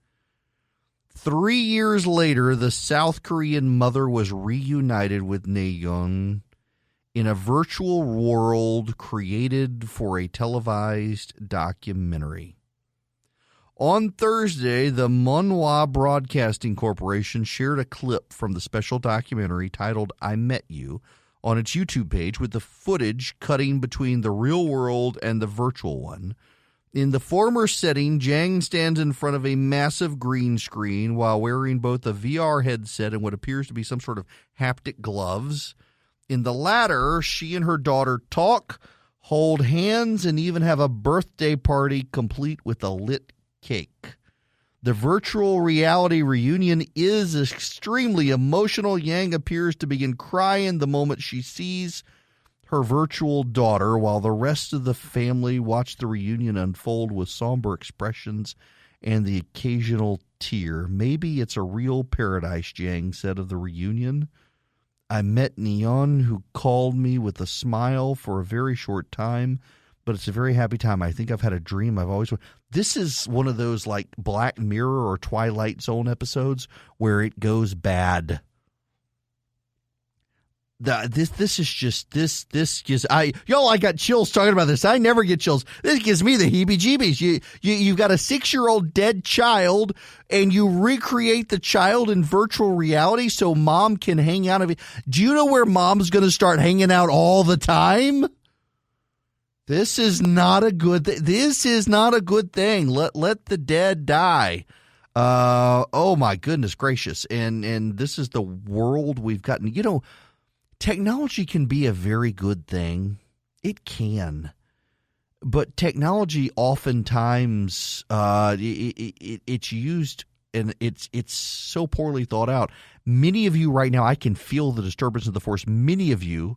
3 years later, the South Korean mother was reunited with Nayeon in a virtual world created for a televised documentary. On Thursday, the Munhwa Broadcasting Corporation shared a clip from the special documentary titled I Met You on its YouTube page with the footage cutting between the real world and the virtual one. In the former setting, Jang stands in front of a massive green screen while wearing both a VR headset and what appears to be some sort of haptic gloves. In the latter, she and her daughter talk, hold hands, and even have a birthday party complete with a lit cake. The virtual reality reunion is extremely emotional. Yang appears to begin crying the moment she sees her virtual daughter, while the rest of the family watch the reunion unfold with somber expressions and the occasional tear. Maybe it's a real paradise, Yang said of the reunion. I met Neon, who called me with a smile for a very short time, but it's a very happy time. I think I've had a dream I've always wanted. This is one of those like Black Mirror or Twilight Zone episodes where it goes bad. This gives I got chills talking about this. I never get chills. This gives me the heebie-jeebies. You've got a 6-year-old dead child, and you recreate the child in virtual reality so mom can hang out. Do you know where mom's going to start hanging out all the time? This is not a good thing. This is not a good thing. Let the dead die. Oh my goodness gracious. And this is the world we've gotten. You know, technology can be a very good thing. It can. But technology oftentimes it's used and it's so poorly thought out. Many of you right now, I can feel the disturbance of the force. Many of you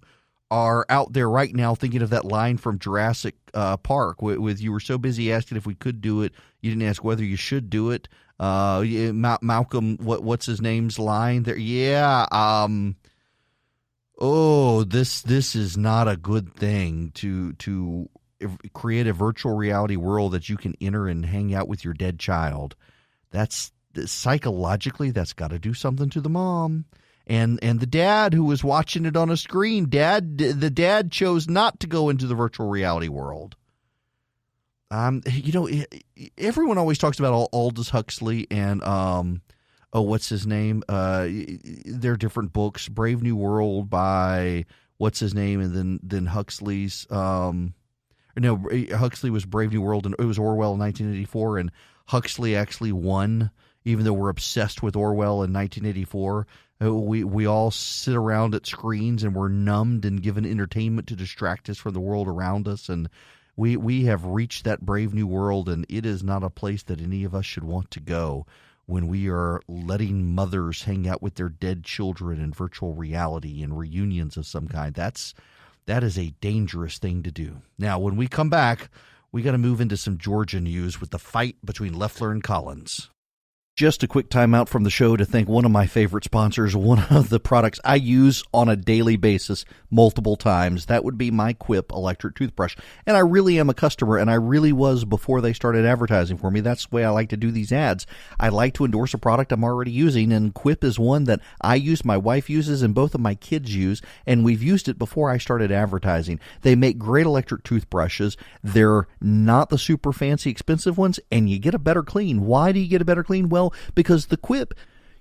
are out there right now thinking of that line from Jurassic Park with you were so busy asking if we could do it, you didn't ask whether you should do it. Malcolm, what's his name's line there? Yeah. This is not a good thing to create a virtual reality world that you can enter and hang out with your dead child. That's psychologically, that's got to do something to the mom. And the dad who was watching it on a screen, the dad chose not to go into the virtual reality world. Everyone always talks about Aldous Huxley and what's his name? They're different books. Brave New World by what's his name, and then Huxley's. Huxley was Brave New World, and it was Orwell in 1984, and Huxley actually won. Even though we're obsessed with Orwell in 1984, we all sit around at screens and we're numbed and given entertainment to distract us from the world around us. And we have reached that brave new world, and it is not a place that any of us should want to go when we are letting mothers hang out with their dead children in virtual reality and reunions of some kind. That is a dangerous thing to do. Now, when we come back, we got to move into some Georgia news with the fight between Loeffler and Collins. Just a quick time out from the show to thank one of my favorite sponsors, one of the products I use on a daily basis multiple times. That would be my Quip electric toothbrush. And I really am a customer, and I really was before they started advertising for me. That's the way I like to do these ads. I like to endorse a product I'm already using, and Quip is one that I use, my wife uses, and both of my kids use, and we've used it before I started advertising. They make great electric toothbrushes. They're not the super fancy expensive ones, and you get a better clean. Why do you get a better clean? Well, because the Quip,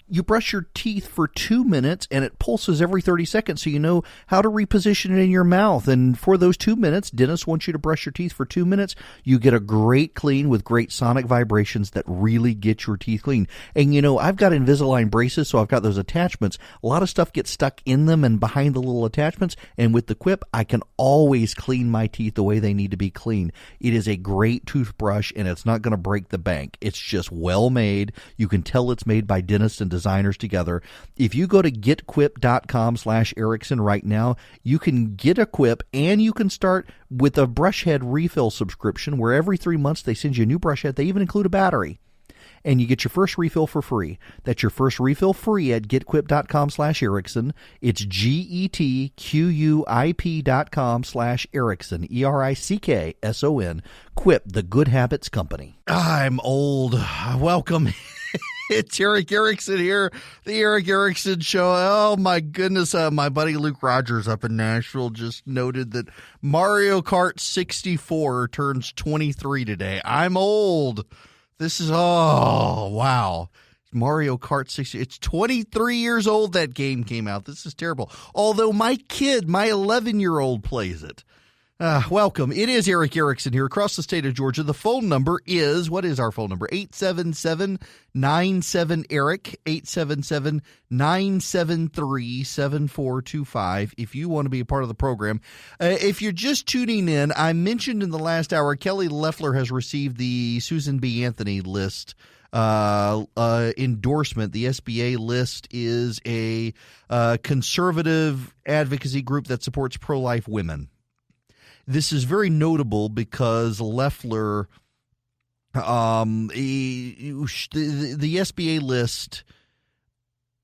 you brush your teeth for 2 minutes and it pulses every 30 seconds, so you know how to reposition it in your mouth. And for those 2 minutes, dentists want you to brush your teeth for 2 minutes. You get a great clean with great sonic vibrations that really get your teeth clean. And I've got Invisalign braces, so I've got those attachments. A lot of stuff gets stuck in them and behind the little attachments. And with the Quip, I can always clean my teeth the way they need to be clean. It is a great toothbrush, and it's not going to break the bank. It's just well made. You can tell it's made by dentists and designers together. If you go to getquip.com/Erickson right now, you can get a Quip, and you can start with a brush head refill subscription where every 3 months they send you a new brush head. They even include a battery. And you get your first refill for free. That's your first refill free at getquip.com/Erickson. It's GETQUIP.com/Erickson, ERICKSON. Quip, the good habits company. I'm old. Welcome. It's Eric Erickson here, the Eric Erickson Show. Oh, my goodness. My buddy Luke Rogers up in Nashville just noted that Mario Kart 64 turns 23 today. I'm old. This is, oh, wow. Mario Kart 60. It's 23 years old that game came out. This is terrible. Although my kid, my 11-year-old plays it. Welcome. It is Eric Erickson here across the state of Georgia. The phone number is, what is our phone number? 877-97-ERIC, 877-973-7425 if you want to be a part of the program. If you're just tuning in, I mentioned in the last hour, Kelly Loeffler has received the Susan B. Anthony list endorsement. The SBA list is a conservative advocacy group that supports pro-life women. This is very notable because Loeffler, the SBA list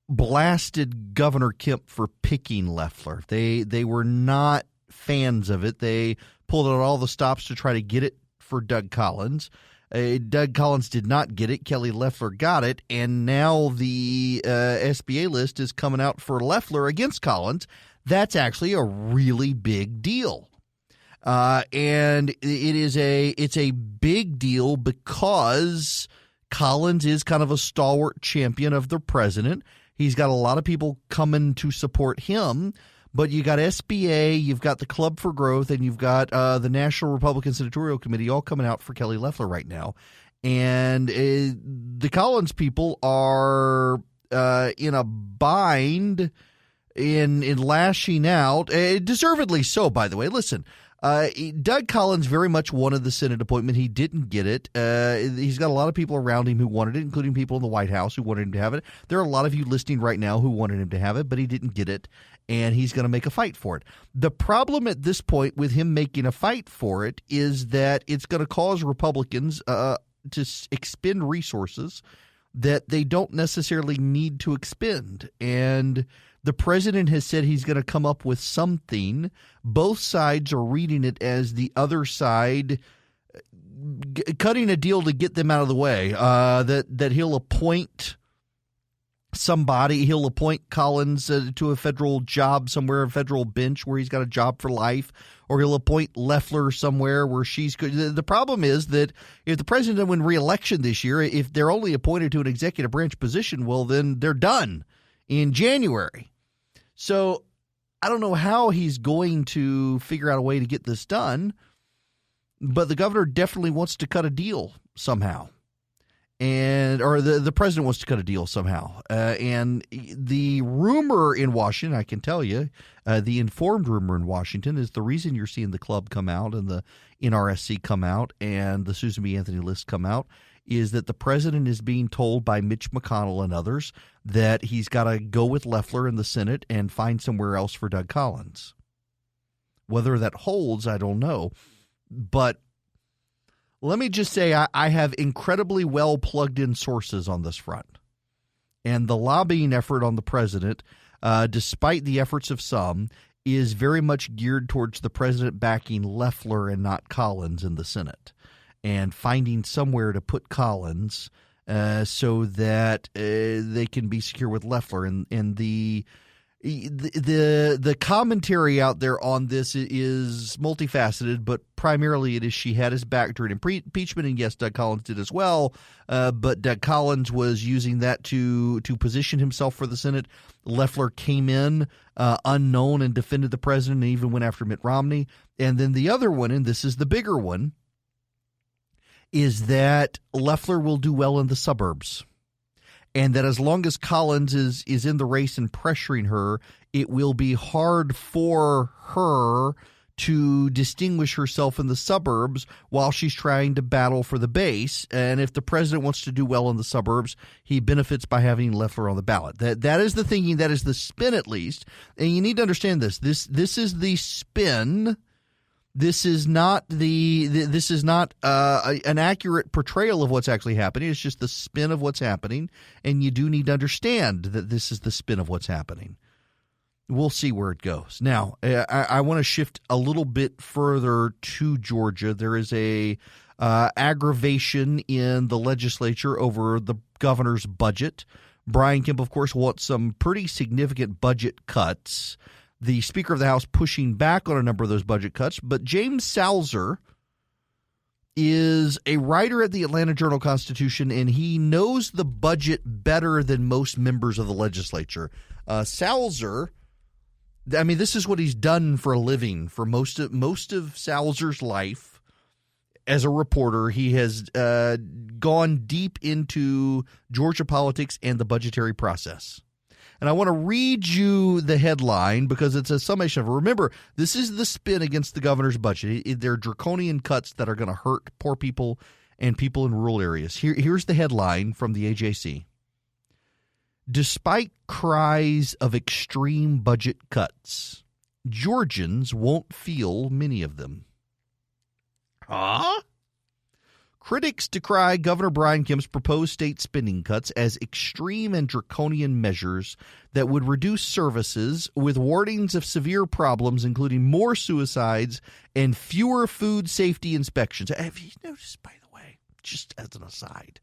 blasted Governor Kemp for picking Loeffler. They were not fans of it. They pulled out all the stops to try to get it for Doug Collins. Doug Collins did not get it. Kelly Loeffler got it, and now the SBA list is coming out for Loeffler against Collins. That's actually a really big deal. And it's a big deal because Collins is kind of a stalwart champion of the president. He's got a lot of people coming to support him, but you got SBA, you've got the Club for Growth, and you've got the National Republican Senatorial Committee all coming out for Kelly Loeffler right now. And the Collins people are in a bind in lashing out, deservedly so, by the way. Listen. Doug Collins very much wanted the Senate appointment. He didn't get it. He's got a lot of people around him who wanted it, including people in the White House who wanted him to have it. There are a lot of you listening right now who wanted him to have it, but he didn't get it, and he's going to make a fight for it. The problem at this point with him making a fight for it is that it's going to cause Republicans to expend resources that they don't necessarily need to expend, and the president has said he's going to come up with something. Both sides are reading it as the other side cutting a deal to get them out of the way, that he'll appoint somebody. He'll appoint Collins to a federal job somewhere, a federal bench where he's got a job for life, or he'll appoint Loeffler somewhere where she's good. The problem is that if the president doesn't win re-election this year, if they're only appointed to an executive branch position, well, then they're done in January. So I don't know how he's going to figure out a way to get this done, but the governor definitely wants to cut a deal somehow. Or the president wants to cut a deal somehow. And the rumor in Washington, I can tell you, the informed rumor in Washington is the reason you're seeing the club come out and the NRSC come out and the Susan B. Anthony list come out is that the president is being told by Mitch McConnell and others that he's got to go with Loeffler in the Senate and find somewhere else for Doug Collins. Whether that holds, I don't know. But let me just say I have incredibly well plugged in sources on this front. And the lobbying effort on the president, despite the efforts of some, is very much geared towards the president backing Loeffler and not Collins in the Senate, and finding somewhere to put Collins so that they can be secure with Loeffler. And the commentary out there on this is multifaceted, but primarily it is she had his back during impeachment, and yes, Doug Collins did as well. But Doug Collins was using that to position himself for the Senate. Loeffler came in unknown and defended the president and even went after Mitt Romney. And then the other one, and this is the bigger one, is that Loeffler will do well in the suburbs. And that as long as Collins is in the race and pressuring her, it will be hard for her to distinguish herself in the suburbs while she's trying to battle for the base. And if the president wants to do well in the suburbs, he benefits by having Loeffler on the ballot. That is the thinking. That is the spin, at least. And you need to understand this. This is the spin. This is not an accurate portrayal of what's actually happening. It's just the spin of what's happening, and you do need to understand that this is the spin of what's happening. We'll see where it goes. Now, I want to shift a little bit further to Georgia. There is a aggravation in the legislature over the governor's budget. Brian Kemp, of course, wants some pretty significant budget cuts. The Speaker of the House pushing back on a number of those budget cuts. But James Salzer is a writer at the Atlanta Journal-Constitution, and he knows the budget better than most members of the legislature. Salzer, I mean, this is what he's done for a living. For most of Salzer's life as a reporter, he has gone deep into Georgia politics and the budgetary process. And I want to read you the headline because it's a summation of it. Remember, this is the spin against the governor's budget. They're draconian cuts that are going to hurt poor people and people in rural areas. Here's the headline from the AJC. Despite cries of extreme budget cuts, Georgians won't feel many of them. Huh? Critics decry Governor Brian Kemp's proposed state spending cuts as extreme and draconian measures that would reduce services, with warnings of severe problems, including more suicides and fewer food safety inspections. Have you noticed, by the way, just as an aside,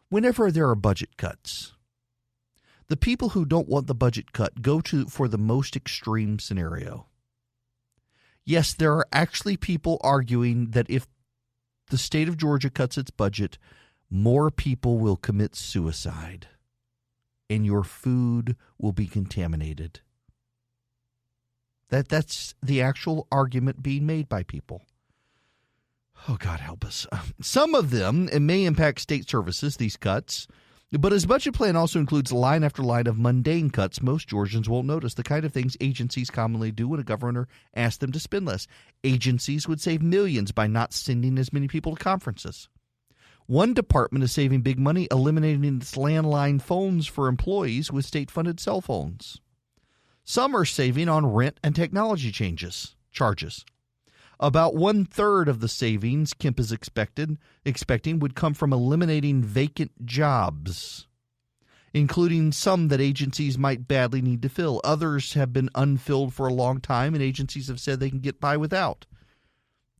whenever there are budget cuts, the people who don't want the budget cut go for the most extreme scenario. Yes, there are actually people arguing that if the state of Georgia cuts its budget, more people will commit suicide, and your food will be contaminated. That's the actual argument being made by people. Oh, God help us. Some of them may impact state services, these cuts, but his budget plan also includes line after line of mundane cuts most Georgians won't notice, the kind of things agencies commonly do when a governor asks them to spend less. Agencies would save millions by not sending as many people to conferences. One department is saving big money eliminating its landline phones for employees with state-funded cell phones. Some are saving on rent and technology charges. About 1/3 of the savings Kemp is expecting would come from eliminating vacant jobs, including some that agencies might badly need to fill. Others have been unfilled for a long time, and agencies have said they can get by without.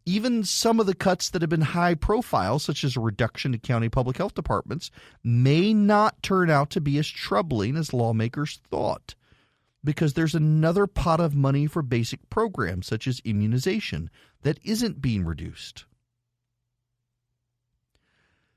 even some of the cuts that have been high profile, such as a reduction to county public health departments, may not turn out to be as troubling as lawmakers thought, because there's another pot of money for basic programs such as immunization that isn't being reduced.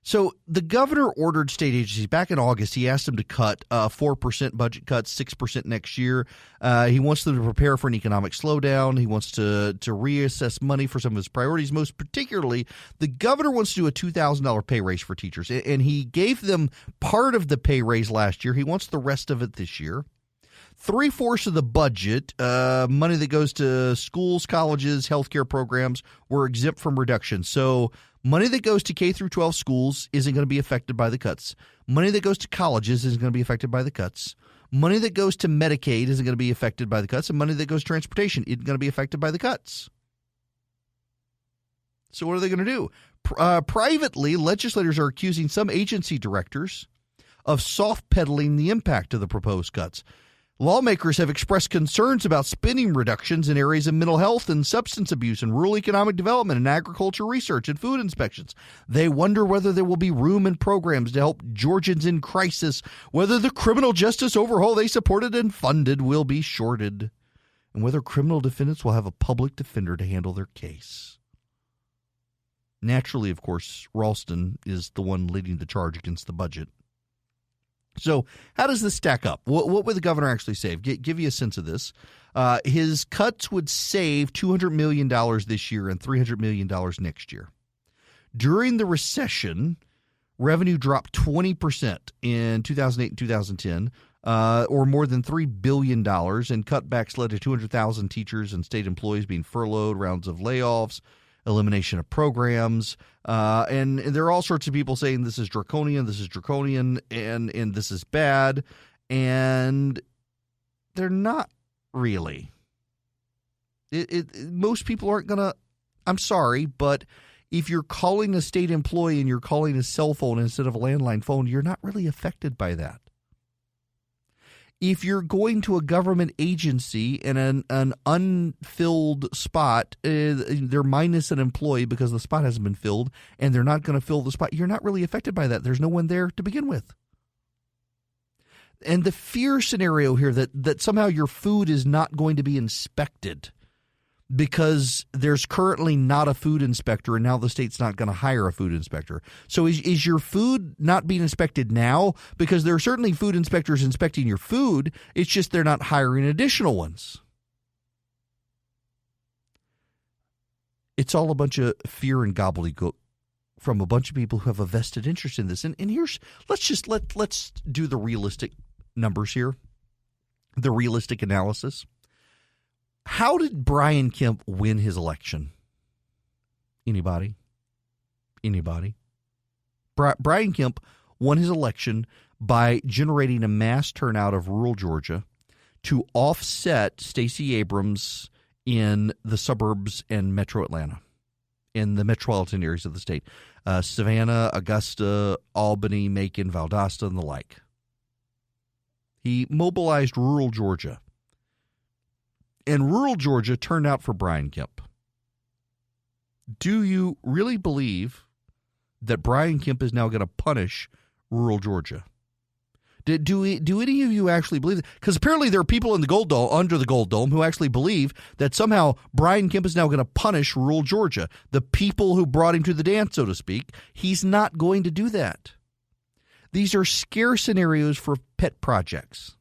So the governor ordered state agencies back in August. He asked them to cut 4% budget cuts, 6% next year. He wants them to prepare for an economic slowdown. He wants to reassess money for some of his priorities. Most particularly, the governor wants to do a $2,000 pay raise for teachers, and he gave them part of the pay raise last year. He wants the rest of it this year. 3/4 of the budget, money that goes to schools, colleges, healthcare programs, were exempt from reduction. So money that goes to K through 12 schools isn't going to be affected by the cuts. Money that goes to colleges isn't going to be affected by the cuts. Money that goes to Medicaid isn't going to be affected by the cuts. And money that goes to transportation isn't going to be affected by the cuts. So what are they going to do? Privately, legislators are accusing some agency directors of soft pedaling the impact of the proposed cuts. Lawmakers have expressed concerns about spending reductions in areas of mental health and substance abuse and rural economic development and agriculture research and food inspections. They wonder whether there will be room and programs to help Georgians in crisis, whether the criminal justice overhaul they supported and funded will be shorted, and whether criminal defendants will have a public defender to handle their case. Naturally, of course, Ralston is the one leading the charge against the budget. So how does this stack up? What would the governor actually save? Give you a sense of this. His cuts would save $200 million this year and $300 million next year. During the recession, revenue dropped 20% in 2008 and 2010, or more than $3 billion, and cutbacks led to 200,000 teachers and state employees being furloughed, rounds of layoffs, elimination of programs, and there are all sorts of people saying this is draconian, and this is bad, and they're not really. Most people aren't going to – I'm sorry, but if you're calling a state employee and you're calling a cell phone instead of a landline phone, you're not really affected by that. If you're going to a government agency and an unfilled spot, they're minus an employee because the spot hasn't been filled, and they're not going to fill the spot, you're not really affected by that. There's no one there to begin with. And the fear scenario here that somehow your food is not going to be inspected because there's currently not a food inspector, and now the state's not going to hire a food inspector. So is your food not being inspected now? Because there are certainly food inspectors inspecting your food. It's just they're not hiring additional ones. It's all a bunch of fear and gobbledygook from a bunch of people who have a vested interest in this. And here's let's do the realistic numbers here, the realistic analysis. How did Brian Kemp win his election? Anybody? Brian Kemp won his election by generating a mass turnout of rural Georgia to offset Stacey Abrams in the suburbs and metro Atlanta, in the metropolitan areas of the state, Savannah, Augusta, Albany, Macon, Valdosta, and the like. He mobilized rural Georgia. And rural Georgia turned out for Brian Kemp. Do you really believe that Brian Kemp is now going to punish rural Georgia? Do any of you actually believe that? Because apparently there are people in the Gold Dome, under the Gold Dome, who actually believe that somehow Brian Kemp is now going to punish rural Georgia, the people who brought him to the dance, so to speak. He's not going to do that. These are scare scenarios for pet projects.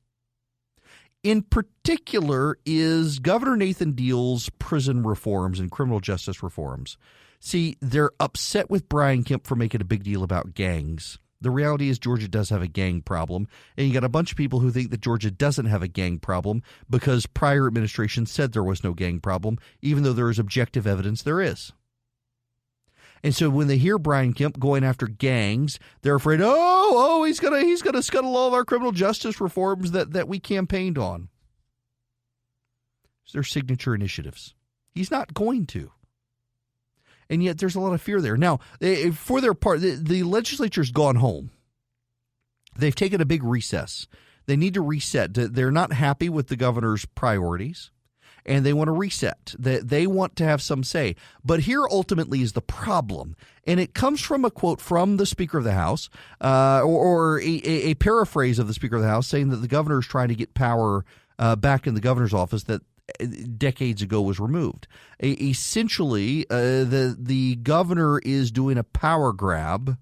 In particular is Governor Nathan Deal's prison reforms and criminal justice reforms. See, they're upset with Brian Kemp for making a big deal about gangs. The reality is Georgia does have a gang problem, and you got a bunch of people who think that Georgia doesn't have a gang problem because prior administration said there was no gang problem, even though there is objective evidence there is. And so when they hear Brian Kemp going after gangs, they're afraid, he's gonna scuttle all of our criminal justice reforms that we campaigned on. They're signature initiatives. He's not going to. And yet there's a lot of fear there. Now, for their part, the legislature's gone home. They've taken a big recess. They need to reset. They're not happy with the governor's priorities. and they want to reset. They want to have some say. But here ultimately is the problem. And it comes from a quote from the Speaker of the House, or a paraphrase of the Speaker of the House, saying that the governor is trying to get power back in the governor's office that decades ago was removed. Essentially, the governor is doing a power grab,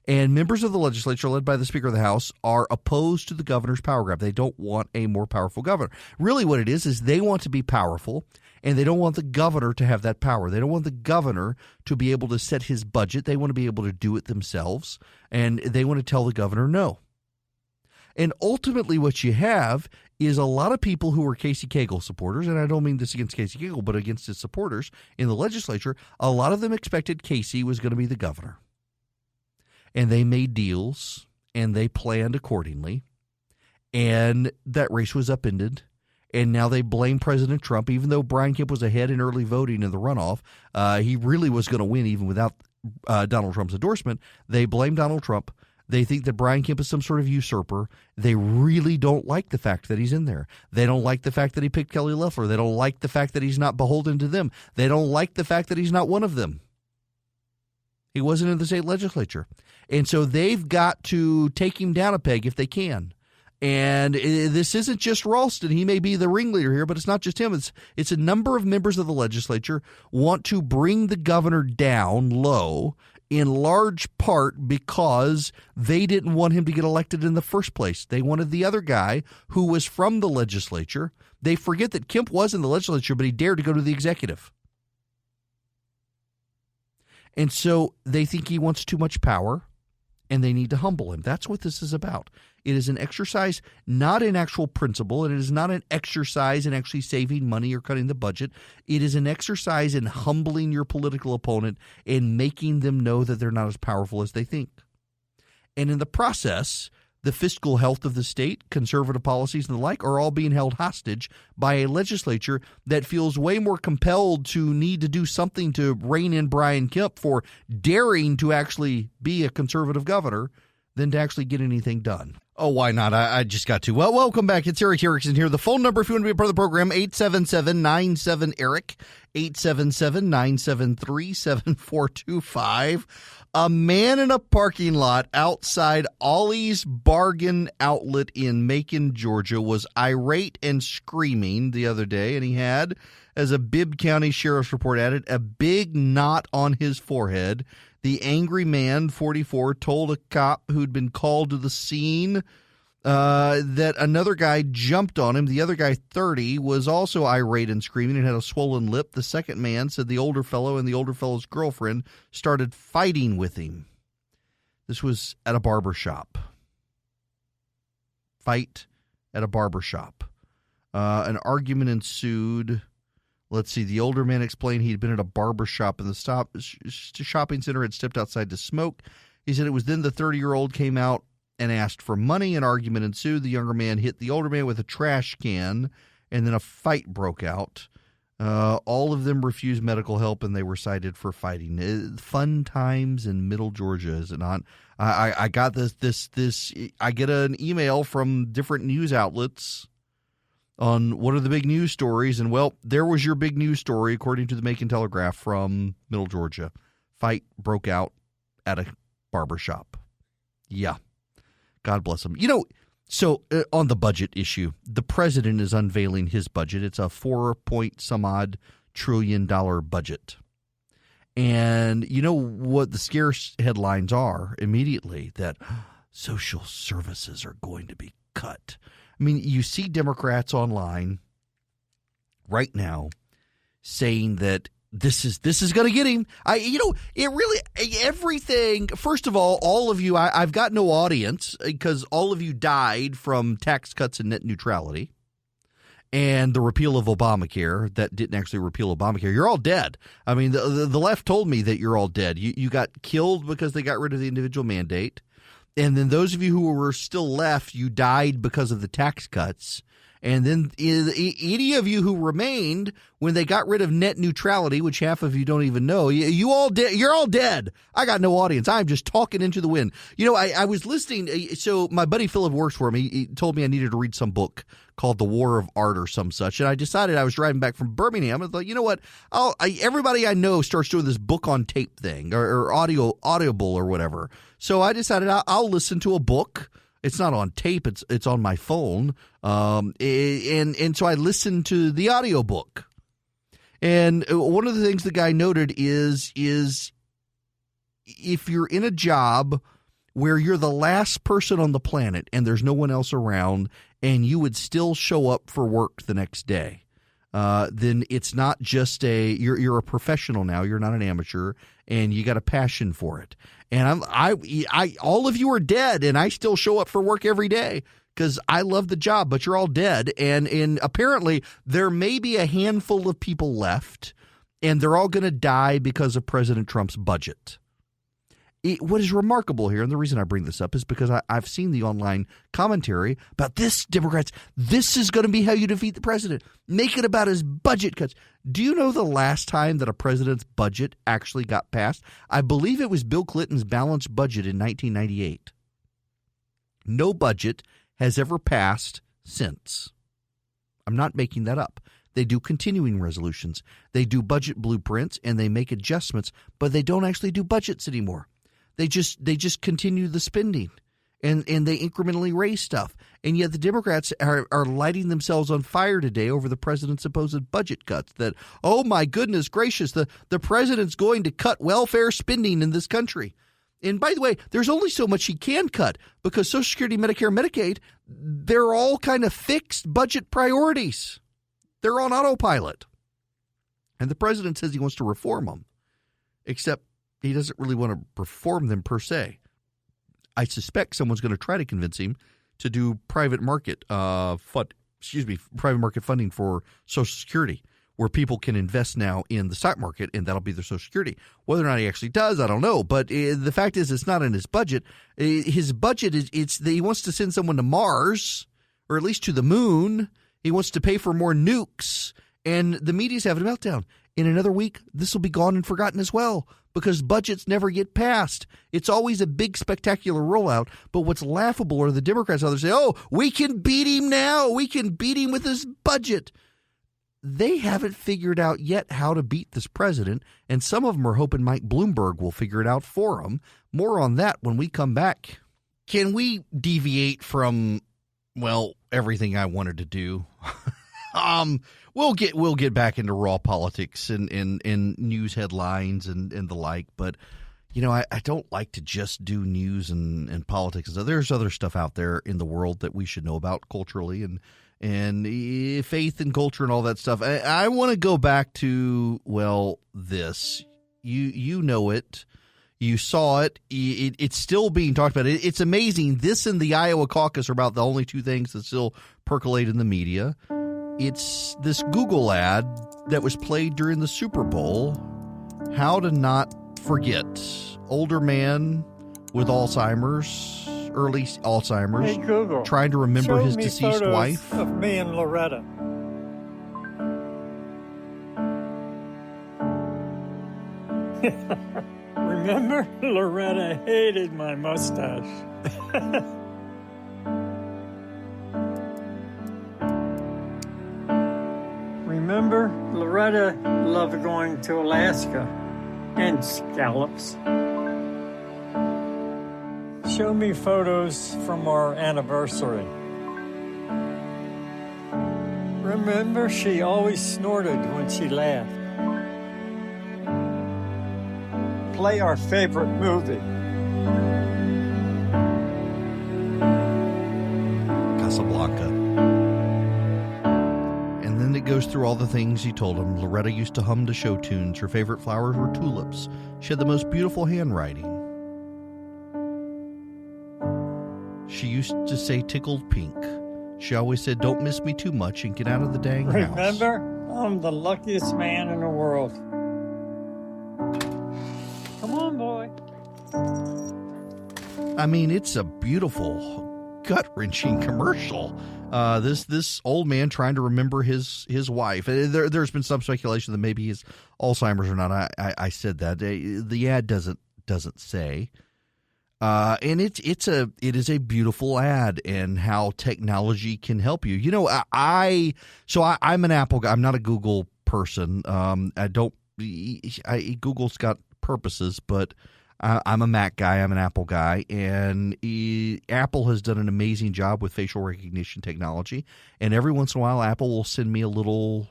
and members of the legislature led by the Speaker of the House are opposed to the governor's power grab. They don't want a more powerful governor. Really what it is they want to be powerful, and they don't want the governor to have that power. They don't want the governor to be able to set his budget. They want to be able to do it themselves, and they want to tell the governor no. And ultimately what you have is a lot of people who are Casey Cagle supporters, and I don't mean this against Casey Cagle, but against his supporters in the legislature. A lot of them expected Casey was going to be the governor. And they made deals, and they planned accordingly, and that race was upended. And now they blame President Trump, even though Brian Kemp was ahead in early voting in the runoff. He really was going to win even without Donald Trump's endorsement. They blame Donald Trump. They think that Brian Kemp is some sort of usurper. They really don't like the fact that he's in there. They don't like the fact that he picked Kelly Loeffler. They don't like the fact that he's not beholden to them. They don't like the fact that he's not one of them. He wasn't in the state legislature. And so they've got to take him down a peg if they can. And this isn't just Ralston. He may be the ringleader here, but it's not just him. It's a number of members of the legislature want to bring the governor down low, in large part because they didn't want him to get elected in the first place. They wanted the other guy who was from the legislature. They forget that Kemp was in the legislature, but he dared to go to the executive. And so they think he wants too much power, and they need to humble him. That's what this is about. It is an exercise not in actual principle, and it is not an exercise in actually saving money or cutting the budget. It is an exercise in humbling your political opponent and making them know that they're not as powerful as they think. And in the process, the fiscal health of the state, conservative policies, and the like are all being held hostage by a legislature that feels way more compelled to need to do something to rein in Brian Kemp for daring to actually be a conservative governor than to actually get anything done. Oh, why not? I just got to. Well, welcome back. It's Eric Erickson here. The phone number, if you want to be a part of the program, 877-97-ERIC, 877-973-7425. A man in a parking lot outside Ollie's Bargain Outlet in Macon, Georgia, was irate and screaming the other day, and he had, as a Bibb County Sheriff's Report added, a big knot on his forehead. The angry man, 44, told a cop who'd been called to the scene that another guy jumped on him. The other guy, 30, was also irate and screaming and had a swollen lip. The second man said the older fellow and the older fellow's girlfriend started fighting with him. This was at a barber shop. Fight at a barber shop. An argument ensued. Let's see. The older man explained he'd been at a barber shop in the shopping center, had stepped outside to smoke. He said it was then the 30-year-old came out and asked for money. An argument ensued. The younger man hit the older man with a trash can, and then a fight broke out. All of them refused medical help, and they were cited for fighting. Fun times in Middle Georgia, is it not? I got this. I get an email from different news outlets on what are the big news stories, and well, there was your big news story, according to the Macon Telegraph from Middle Georgia. Fight broke out at a barbershop. Yeah. God bless him. You know, so on the budget issue, the president is unveiling his budget. It's a $4-point-some-odd trillion budget. And you know what the scare headlines are immediately? That social services are going to be cut. I mean, you see Democrats online right now saying that this is going to get him. Everything. First of all of you, I've got no audience because all of you died from tax cuts and net neutrality and the repeal of Obamacare that didn't actually repeal Obamacare. You're all dead. I mean, the left told me that you're all dead. You got killed because they got rid of the individual mandate. And then those of you who were still left, you died because of the tax cuts. And then any of you who remained when they got rid of net neutrality, which half of you don't even know, you're all dead. I got no audience. I'm just talking into the wind. You know, I was listening. So my buddy Philip works for me. He told me I needed to read some book called The War of Art or some such. And I decided, I was driving back from Birmingham. I thought, you know what? Everybody I know starts doing this book on tape thing or audible or whatever. So I decided I'll listen to a book. It's not on tape. It's on my phone. And so I listened to the audiobook. And one of the things the guy noted is if you're in a job where you're the last person on the planet and there's no one else around and you would still show up for work the next day, then it's not just you're a professional now. You're not an amateur, and you got a passion for it. And all of you are dead, and I still show up for work every day because I love the job, but you're all dead. And apparently there may be a handful of people left, and they're all going to die because of President Trump's budget. What is remarkable here, and the reason I bring this up is because I've seen the online commentary about this, Democrats, this is going to be how you defeat the president. Make it about his budget cuts. Do you know the last time that a president's budget actually got passed? I believe it was Bill Clinton's balanced budget in 1998. No budget has ever passed since. I'm not making that up. They do continuing resolutions. They do budget blueprints, and they make adjustments, but they don't actually do budgets anymore. They just continue the spending, and they incrementally raise stuff. And yet the Democrats are lighting themselves on fire today over the president's supposed budget cuts that, oh, my goodness gracious, the president's going to cut welfare spending in this country. And by the way, there's only so much he can cut because Social Security, Medicare, Medicaid, they're all kind of fixed budget priorities. They're on autopilot. And the president says he wants to reform them, except he doesn't really want to reform them per se. I suspect someone's going to try to convince him to do private market funding for Social Security, where people can invest now in the stock market, and that'll be their Social Security. Whether or not he actually does, I don't know. But the fact is, it's not in his budget. His budget is he wants to send someone to Mars, or at least to the moon. He wants to pay for more nukes, and the media's having a meltdown. In another week, this will be gone and forgotten as well, because budgets never get passed. It's always a big, spectacular rollout. But what's laughable are the Democrats. Others say, oh, we can beat him now. We can beat him with his budget. They haven't figured out yet how to beat this president, and some of them are hoping Mike Bloomberg will figure it out for them. More on that when we come back. Can we deviate from, well, everything I wanted to do? We'll get back into raw politics and news headlines and the like, but you know, I don't like to just do news and politics. So there's other stuff out there in the world that we should know about culturally and faith and culture and all that stuff. I want to go back to, well, this. You know it. You saw it. It's still being talked about. It's amazing. This and the Iowa caucus are about the only two things that still percolate in the media. It's this Google ad that was played during the Super Bowl. How to not forget. Older man with Alzheimer's, early Alzheimer's, hey Google, trying to remember his deceased wife. Of me and Loretta. Remember, Loretta hated my mustache. Remember, Loretta loved going to Alaska and scallops. Show me photos from our anniversary. Remember, she always snorted when she laughed. Play our favorite movie. Casablanca. And then it goes through all the things he told him. Loretta used to hum to show tunes. Her favorite flowers were tulips. She had the most beautiful handwriting. She used to say tickled pink. She always said, don't miss me too much and get out of the dang house. Remember, I'm the luckiest man in the world. Come on, boy. I mean, it's a beautiful, gut-wrenching commercial. This old man trying to remember his wife. There's been some speculation that maybe he's Alzheimer's or not. I said that. The ad doesn't say. And it is a beautiful ad, and how technology can help you. You know, I'm an Apple guy. I'm not a Google person. Google's got purposes, but I'm a Mac guy. I'm an Apple guy, and Apple has done an amazing job with facial recognition technology. And every once in a while, Apple will send me a little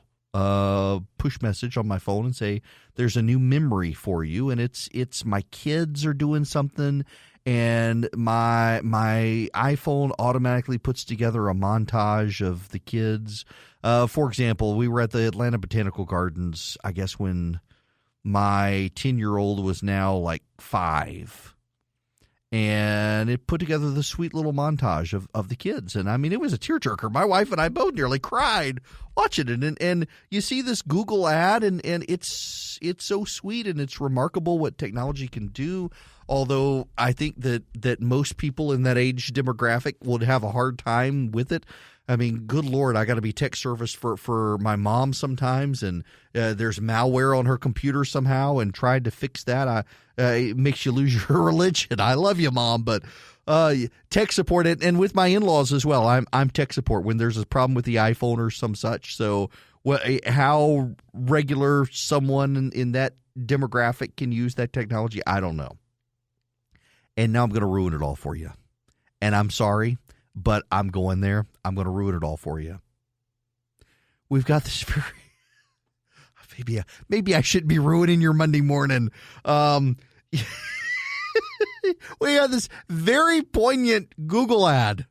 push message on my phone and say, "There's a new memory for you," and it's my kids are doing something. And my iPhone automatically puts together a montage of the kids. For example, we were at the Atlanta Botanical Gardens, I guess, when my 10-year-old was now like 5. And it put together the sweet little montage of the kids. And, I mean, it was a tearjerker. My wife and I both nearly cried watching it. And you see this Google ad, and it's so sweet, and it's remarkable what technology can do. Although I think that most people in that age demographic would have a hard time with it. I mean, good Lord, I got to be tech service for my mom sometimes, and there's malware on her computer somehow, and tried to fix that. It makes you lose your religion. I love you, Mom, but tech support, and with my in-laws as well, I'm tech support when there's a problem with the iPhone or some such. So how regular someone in that demographic can use that technology, I don't know. And now I'm going to ruin it all for you. And I'm sorry, but I'm going there. I'm going to ruin it all for you. We've got this very... Maybe I shouldn't be ruining your Monday morning. We have this very poignant Google ad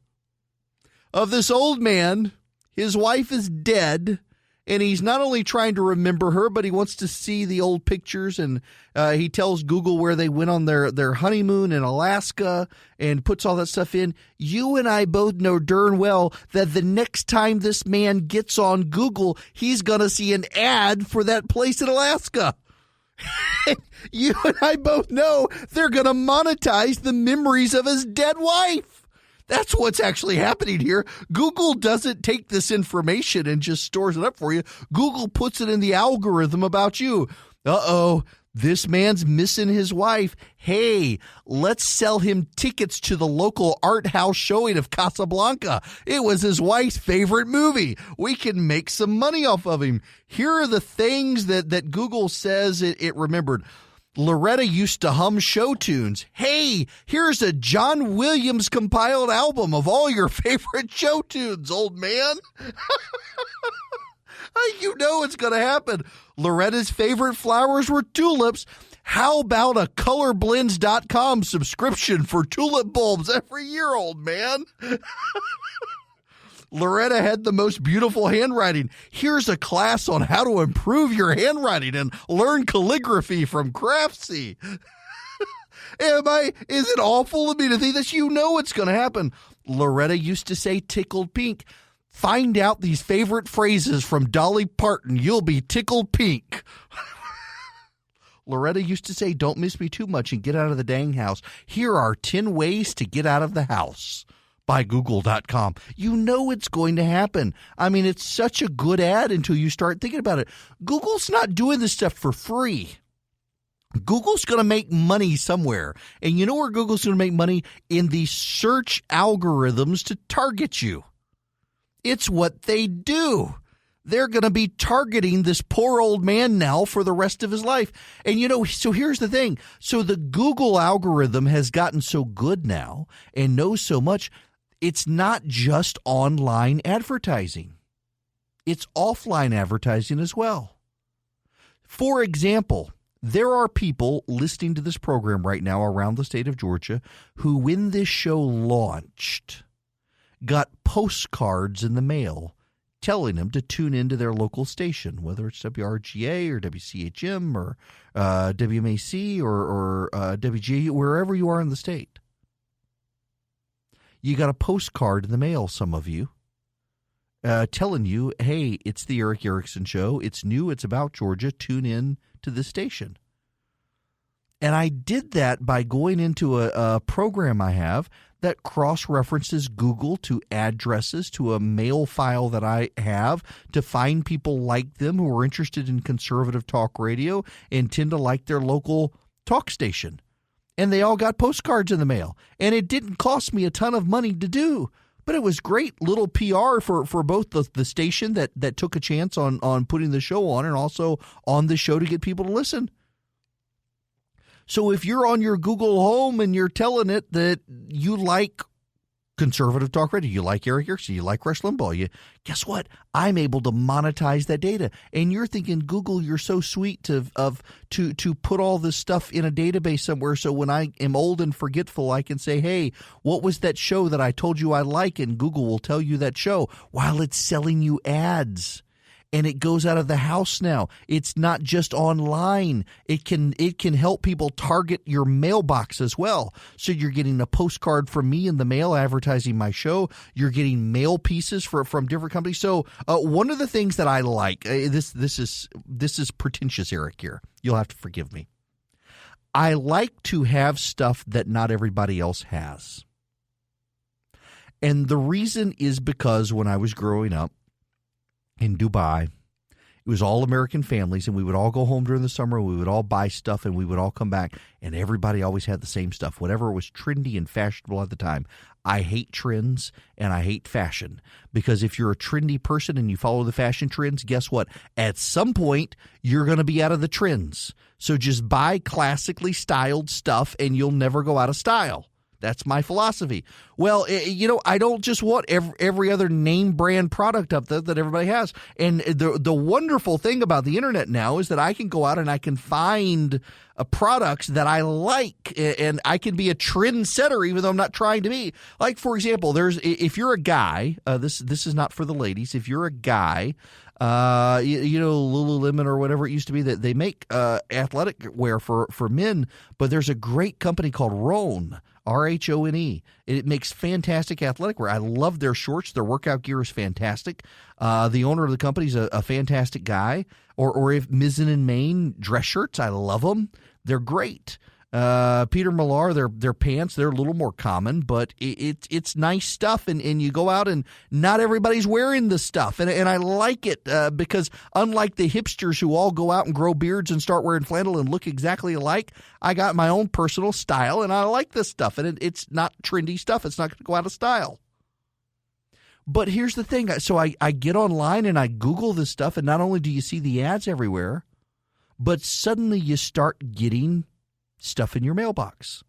of this old man. His wife is dead, and he's not only trying to remember her, but he wants to see the old pictures. And he tells Google where they went on their honeymoon in Alaska and puts all that stuff in. You and I both know darn well that the next time this man gets on Google, he's going to see an ad for that place in Alaska. You and I both know they're going to monetize the memories of his dead wife. That's what's actually happening here. Google doesn't take this information and just stores it up for you. Google puts it in the algorithm about you. Uh-oh, this man's missing his wife. Hey, let's sell him tickets to the local art house showing of Casablanca. It was his wife's favorite movie. We can make some money off of him. Here are the things that Google says it remembered. Loretta used to hum show tunes. Hey, here's a John Williams compiled album of all your favorite show tunes, old man. You know it's going to happen. Loretta's favorite flowers were tulips. How about a colorblends.com subscription for tulip bulbs every year, old man? Loretta had the most beautiful handwriting. Here's a class on how to improve your handwriting and learn calligraphy from Craftsy. Is it awful of me to think that? You know it's going to happen. Loretta used to say tickled pink. Find out these favorite phrases from Dolly Parton. You'll be tickled pink. Loretta used to say, don't miss me too much and get out of the dang house. Here are 10 ways to get out of the house. By Google.com. You know it's going to happen. I mean, it's such a good ad until you start thinking about it. Google's not doing this stuff for free. Google's going to make money somewhere. And you know where Google's going to make money? In the search algorithms to target you. It's what they do. They're going to be targeting this poor old man now for the rest of his life. And, you know, so here's the thing. So the Google algorithm has gotten so good now and knows so much. It's not just online advertising. It's offline advertising as well. For example, there are people listening to this program right now around the state of Georgia who, when this show launched, got postcards in the mail telling them to tune into their local station, whether it's WRGA or WCHM or WMAC or WGA, wherever you are in the state. You got a postcard in the mail, some of you, telling you, hey, it's the Eric Erickson Show. It's new. It's about Georgia. Tune in to this station. And I did that by going into a program I have that cross-references Google to addresses, to a mail file that I have, to find people like them who are interested in conservative talk radio and tend to like their local talk station. And they all got postcards in the mail. And it didn't cost me a ton of money to do. But it was great little PR for both the station that took a chance on putting the show on and also on the show to get people to listen. So if you're on your Google Home and you're telling it that you like conservative talk radio, you like Eric Erickson, you like Rush Limbaugh, guess what? I'm able to monetize that data. And you're thinking, Google, you're so sweet to put all this stuff in a database somewhere so when I am old and forgetful, I can say, hey, what was that show that I told you I like? And Google will tell you that show while it's selling you ads. And it goes out of the house now. It's not just online. It can help people target your mailbox as well. So you're getting a postcard from me in the mail advertising my show. You're getting mail pieces from different companies. So one of the things that I like, this is pretentious, Eric, here. You'll have to forgive me. I like to have stuff that not everybody else has. And the reason is because when I was growing up, in Dubai, it was all American families, and we would all go home during the summer, we would all buy stuff, and we would all come back, and everybody always had the same stuff, whatever was trendy and fashionable at the time. I hate trends, and I hate fashion, because if you're a trendy person and you follow the fashion trends, guess what? At some point, you're going to be out of the trends. So just buy classically styled stuff, and you'll never go out of style. That's my philosophy. Well, I don't just want every other name brand product up there that everybody has. And the wonderful thing about the internet now is that I can go out and I can find products that I like, and I can be a trendsetter even though I'm not trying to be. Like, for example, if you're a guy, this is not for the ladies. If you're a guy, Lululemon or whatever it used to be, that they make athletic wear for men, but there's a great company called Rhone. Rhone. It makes fantastic athletic wear. I love their shorts. Their workout gear is fantastic. The owner of the company is a fantastic guy. Or if Mizzen and Main dress shirts, I love them. They're great. Peter Millar, their pants, they're a little more common, but it's nice stuff, and you go out and not everybody's wearing this stuff, and I like it because unlike the hipsters who all go out and grow beards and start wearing flannel and look exactly alike, I got my own personal style, and I like this stuff, and it's not trendy stuff. It's not going to go out of style. But here's the thing. So I get online and I Google this stuff, and not only do you see the ads everywhere, but suddenly you start getting stuff in your mailbox.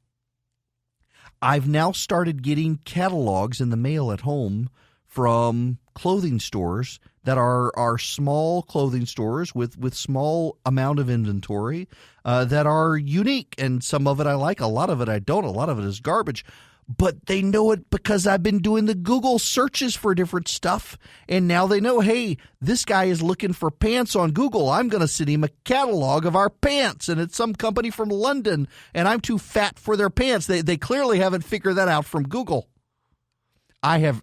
I've now started getting catalogs in the mail at home from clothing stores that are small clothing stores with small amount of inventory that are unique. And some of it I like, a lot of it I don't. A lot of it is garbage. But they know it because I've been doing the Google searches for different stuff. And now they know, hey, this guy is looking for pants on Google. I'm going to send him a catalog of our pants. And it's some company from London, and I'm too fat for their pants. They clearly haven't figured that out from Google. I've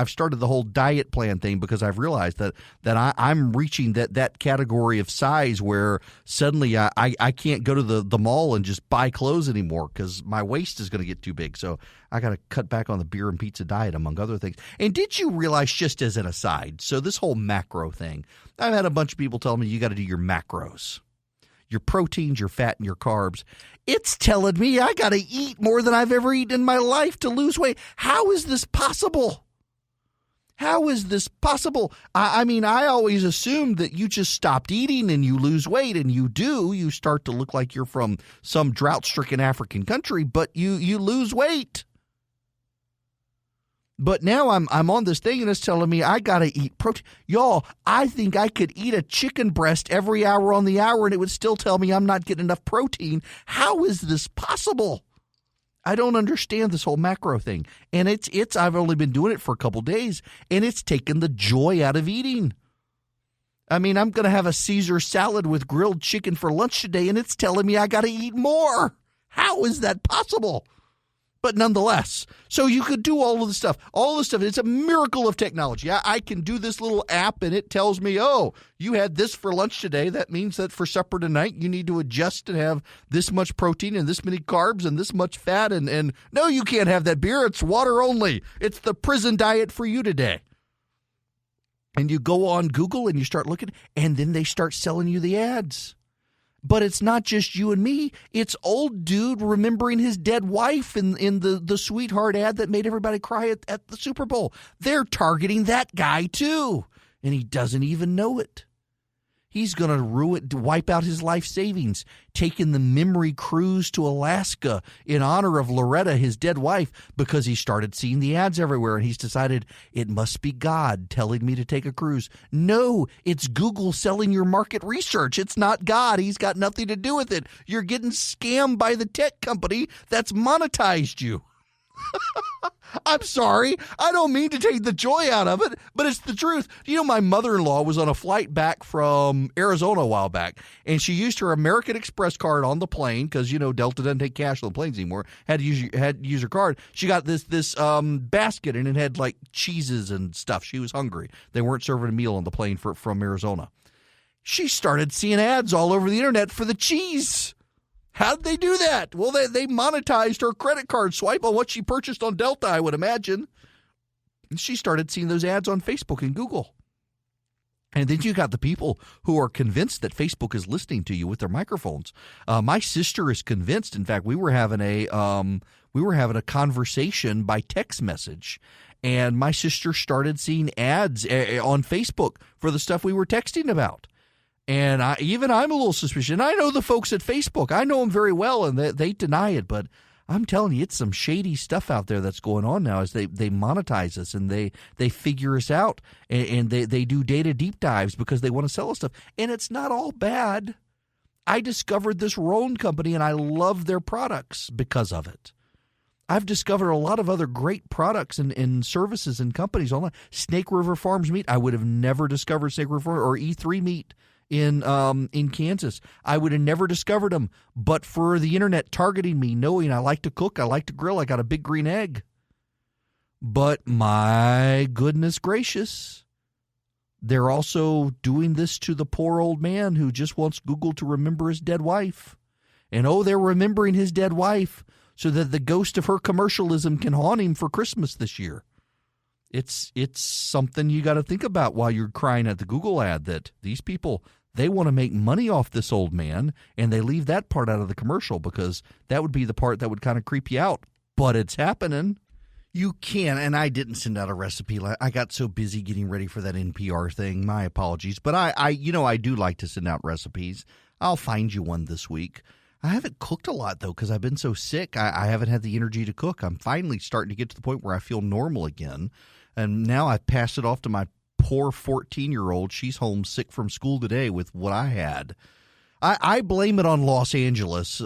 started the whole diet plan thing because I've realized that I'm reaching that category of size where suddenly I can't go to the mall and just buy clothes anymore because my waist is going to get too big. So I got to cut back on the beer and pizza diet, among other things. And did you realize, just as an aside, so this whole macro thing, I've had a bunch of people tell me you got to do your macros. Your proteins, your fat, and your carbs. It's telling me I got to eat more than I've ever eaten in my life to lose weight. How is this possible? How is this possible? I mean, I always assumed that you just stopped eating and you lose weight, and you do. You start to look like you're from some drought-stricken African country, but you lose weight. But now I'm on this thing, and it's telling me I got to eat protein. Y'all, I think I could eat a chicken breast every hour on the hour, and it would still tell me I'm not getting enough protein. How is this possible? I don't understand this whole macro thing. And it's I've only been doing it for a couple days, and it's taken the joy out of eating. I mean, I'm going to have a Caesar salad with grilled chicken for lunch today, and it's telling me I got to eat more. How is that possible? But nonetheless, so you could do all of the stuff. All the stuff. It's a miracle of technology. I can do this little app, and it tells me, oh, you had this for lunch today. That means that for supper tonight, you need to adjust and have this much protein and this many carbs and this much fat. And no, you can't have that beer. It's water only. It's the prison diet for you today. And you go on Google and you start looking, and then they start selling you the ads. But it's not just you and me. It's old dude remembering his dead wife in the sweetheart ad that made everybody cry at the Super Bowl. They're targeting that guy too, and he doesn't even know it. He's going to wipe out his life savings, taking the memory cruise to Alaska in honor of Loretta, his dead wife, because he started seeing the ads everywhere, and he's decided it must be God telling me to take a cruise. No, it's Google selling your market research. It's not God. He's got nothing to do with it. You're getting scammed by the tech company that's monetized you. I'm sorry. I don't mean to take the joy out of it, but it's the truth. You know, my mother-in-law was on a flight back from Arizona a while back, and she used her American Express card on the plane because, you know, Delta doesn't take cash on the planes anymore. Had to use her card. She got this basket, and it had, like, cheeses and stuff. She was hungry. They weren't serving a meal on the plane from Arizona. She started seeing ads all over the internet for the cheese. How did they do that? Well, they monetized her credit card swipe on what she purchased on Delta, I would imagine. And she started seeing those ads on Facebook and Google. And then you got the people who are convinced that Facebook is listening to you with their microphones. My sister is convinced. In fact, we were having a conversation by text message, and my sister started seeing ads on Facebook for the stuff we were texting about. And I'm a little suspicious. And I know the folks at Facebook. I know them very well, and they deny it. But I'm telling you, it's some shady stuff out there that's going on now as they monetize us, and they figure us out, and they do data deep dives because they want to sell us stuff. And it's not all bad. I discovered this Roan company, and I love their products because of it. I've discovered a lot of other great products and services and companies online. Snake River Farms meat. I would have never discovered Snake River or E3 meat in Kansas. I would have never discovered them but for the internet targeting me, knowing I like to cook, I like to grill, I got a big green egg. But my goodness gracious, they're also doing this to the poor old man who just wants Google to remember his dead wife. And they're remembering his dead wife so that the ghost of her commercialism can haunt him for Christmas this year. It's something you got to think about while you're crying at the Google ad that these people, they want to make money off this old man, and they leave that part out of the commercial because that would be the part that would kind of creep you out. But it's happening. You can, and I didn't send out a recipe. I got so busy getting ready for that NPR thing. My apologies. But I do like to send out recipes. I'll find you one this week. I haven't cooked a lot, though, because I've been so sick. I haven't had the energy to cook. I'm finally starting to get to the point where I feel normal again. And now I passed it off to my poor 14-year-old. She's home sick from school today with what I had. I blame it on Los Angeles.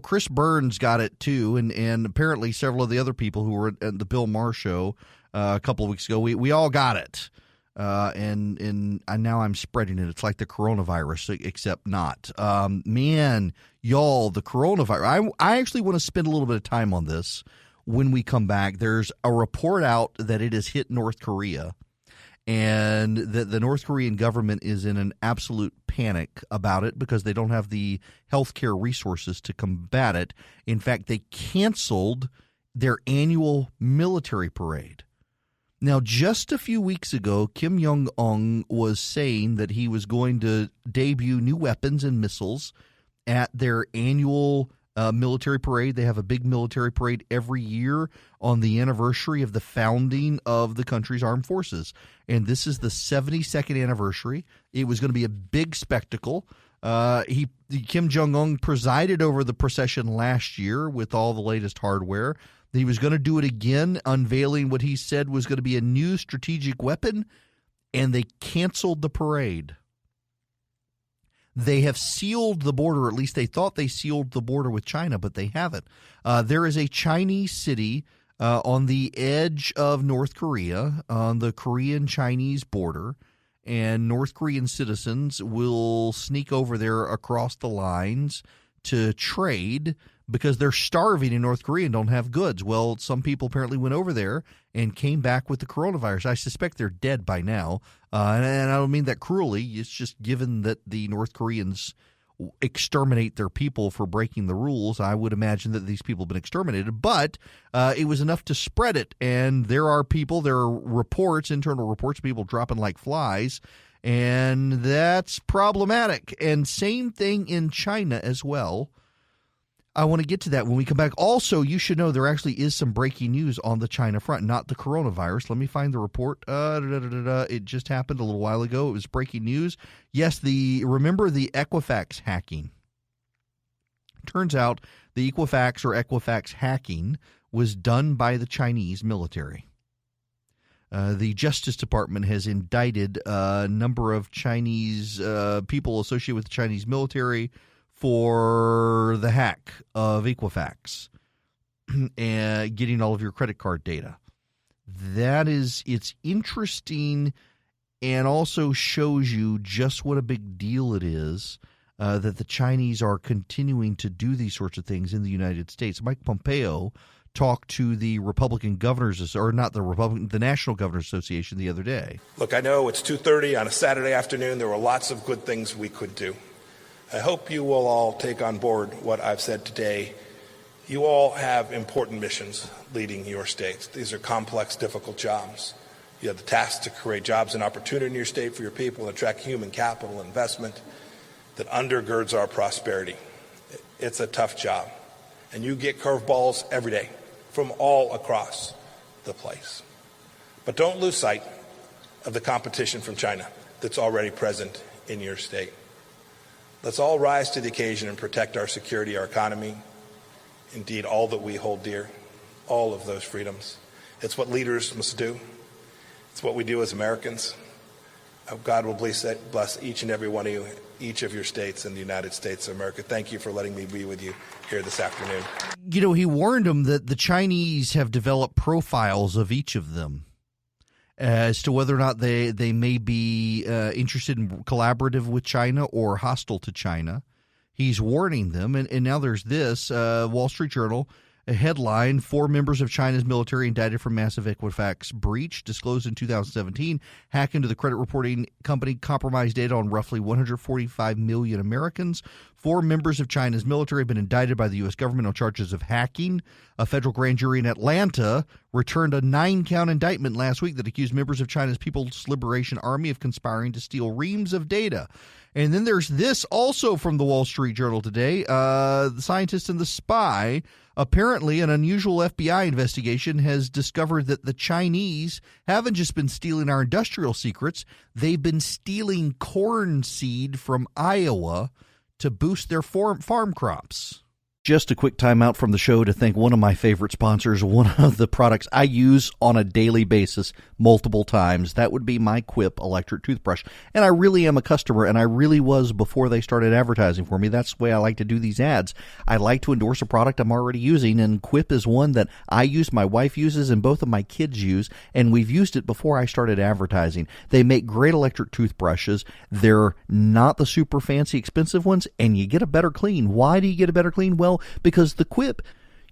Chris Burns got it too, and apparently several of the other people who were at the Bill Maher show a couple of weeks ago. We all got it, and now I'm spreading it. It's like the coronavirus, except not. Man, y'all, the coronavirus. I actually want to spend a little bit of time on this. When we come back, there's a report out that it has hit North Korea, and that the North Korean government is in an absolute panic about it because they don't have the healthcare resources to combat it. In fact, they canceled their annual military parade. Now, just a few weeks ago, Kim Jong-un was saying that he was going to debut new weapons and missiles at their annual military parade. They have a big military parade every year on the anniversary of the founding of the country's armed forces. And this is the 72nd anniversary. It was going to be a big spectacle. Kim Jong-un presided over the procession last year with all the latest hardware. He was going to do it again, unveiling what he said was going to be a new strategic weapon, and they canceled the parade. They have sealed the border, or at least they thought they sealed the border with China, but they haven't. There is a Chinese city on the edge of North Korea, on the Korean-Chinese border, and North Korean citizens will sneak over there across the lines to trade, because they're starving in North Korea and don't have goods. Well, some people apparently went over there and came back with the coronavirus. I suspect they're dead by now. And I don't mean that cruelly. It's just given that the North Koreans exterminate their people for breaking the rules, I would imagine that these people have been exterminated. But it was enough to spread it. And there are reports, internal reports, people dropping like flies. And that's problematic. And same thing in China as well. I want to get to that when we come back. Also, you should know there actually is some breaking news on the China front, not the coronavirus. Let me find the report. It just happened a little while ago. It was breaking news. Yes, remember the Equifax hacking. Turns out the Equifax hacking was done by the Chinese military. The Justice Department has indicted a number of Chinese people associated with the Chinese military for the hack of Equifax and getting all of your credit card data. It's interesting and also shows you just what a big deal it is that the Chinese are continuing to do these sorts of things in the United States. Mike Pompeo talked to the Republican governors, or not the Republican, the National Governors Association the other day. Look, I know it's 2:30 on a Saturday afternoon. There were lots of good things we could do. I hope you will all take on board what I've said today. You all have important missions leading your states. These are complex, difficult jobs. You have the task to create jobs and opportunity in your state for your people, attract human capital investment that undergirds our prosperity. It's a tough job, and you get curveballs every day from all across the place. But don't lose sight of the competition from China that's already present in your state. Let's all rise to the occasion and protect our security, our economy, indeed all that we hold dear, all of those freedoms. It's what leaders must do. It's what we do as Americans. God will bless each and every one of you, each of your states in the United States of America. Thank you for letting me be with you here this afternoon. You know, he warned them that the Chinese have developed profiles of each of them as to whether or not they may be interested in collaborative with China or hostile to China. He's warning them. And now there's this, Wall Street Journal, a headline, 4 members of China's military indicted for massive Equifax breach, disclosed in 2017, hack into the credit reporting company, compromised data on roughly 145 million Americans. 4 members of China's military have been indicted by the U.S. government on charges of hacking. A federal grand jury in Atlanta returned a 9-count indictment last week that accused members of China's People's Liberation Army of conspiring to steal reams of data. And then there's this also from the Wall Street Journal today. The Scientist and the Spy. Apparently, an unusual FBI investigation has discovered that the Chinese haven't just been stealing our industrial secrets. They've been stealing corn seed from Iowa to boost their farm crops. Just a quick time out from the show to thank one of my favorite sponsors, one of the products I use on a daily basis multiple times. That would be my Quip electric toothbrush. And I really am a customer, and I really was before they started advertising for me. That's the way I like to do these ads. I like to endorse a product I'm already using, and Quip is one that I use, my wife uses, and both of my kids use, and we've used it before I started advertising. They make great electric toothbrushes. They're not the super fancy expensive ones, and you get a better clean. Why do you get a better clean? Well, because the Quip,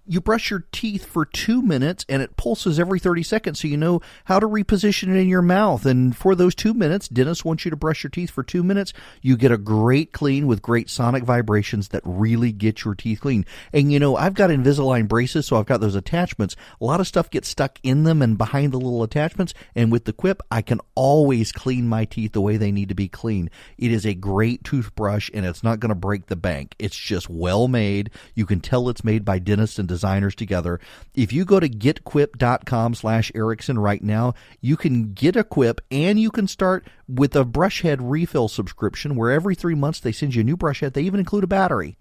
you brush your teeth for 2 minutes and it pulses every 30 seconds, so you know how to reposition it in your mouth. And for those 2 minutes, dentists want you to brush your teeth for 2 minutes. You get a great clean with great sonic vibrations that really get your teeth clean. And you know, I've got Invisalign braces, so I've got those attachments. A lot of stuff gets stuck in them and behind the little attachments. And with the Quip, I can always clean my teeth the way they need to be clean. It is a great toothbrush, and it's not going to break the bank. It's just well made. You can tell it's made by dentists and designers together. If you go to getquip.com/Erickson right now, you can get a Quip, and you can start with a brush head refill subscription where every 3 months they send you a new brush head. They even include a battery.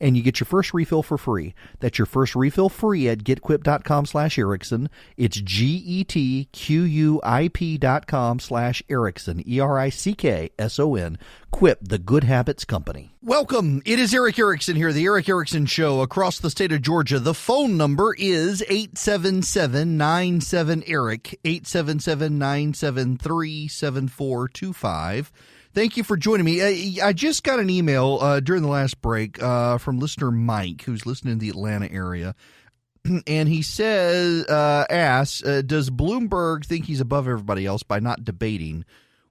And you get your first refill for free. That's your first refill free at getquip.com/Erickson. It's GETQUIP.com/Erickson, ERICKSON. Quip, the good habits company. Welcome. It is Eric Erickson here, the Eric Erickson Show across the state of Georgia. The phone number is 877-97-ERIC, 877-973-7425. Thank you for joining me. I just got an email during the last break from listener Mike, who's listening in the Atlanta area. And he asks, does Bloomberg think he's above everybody else by not debating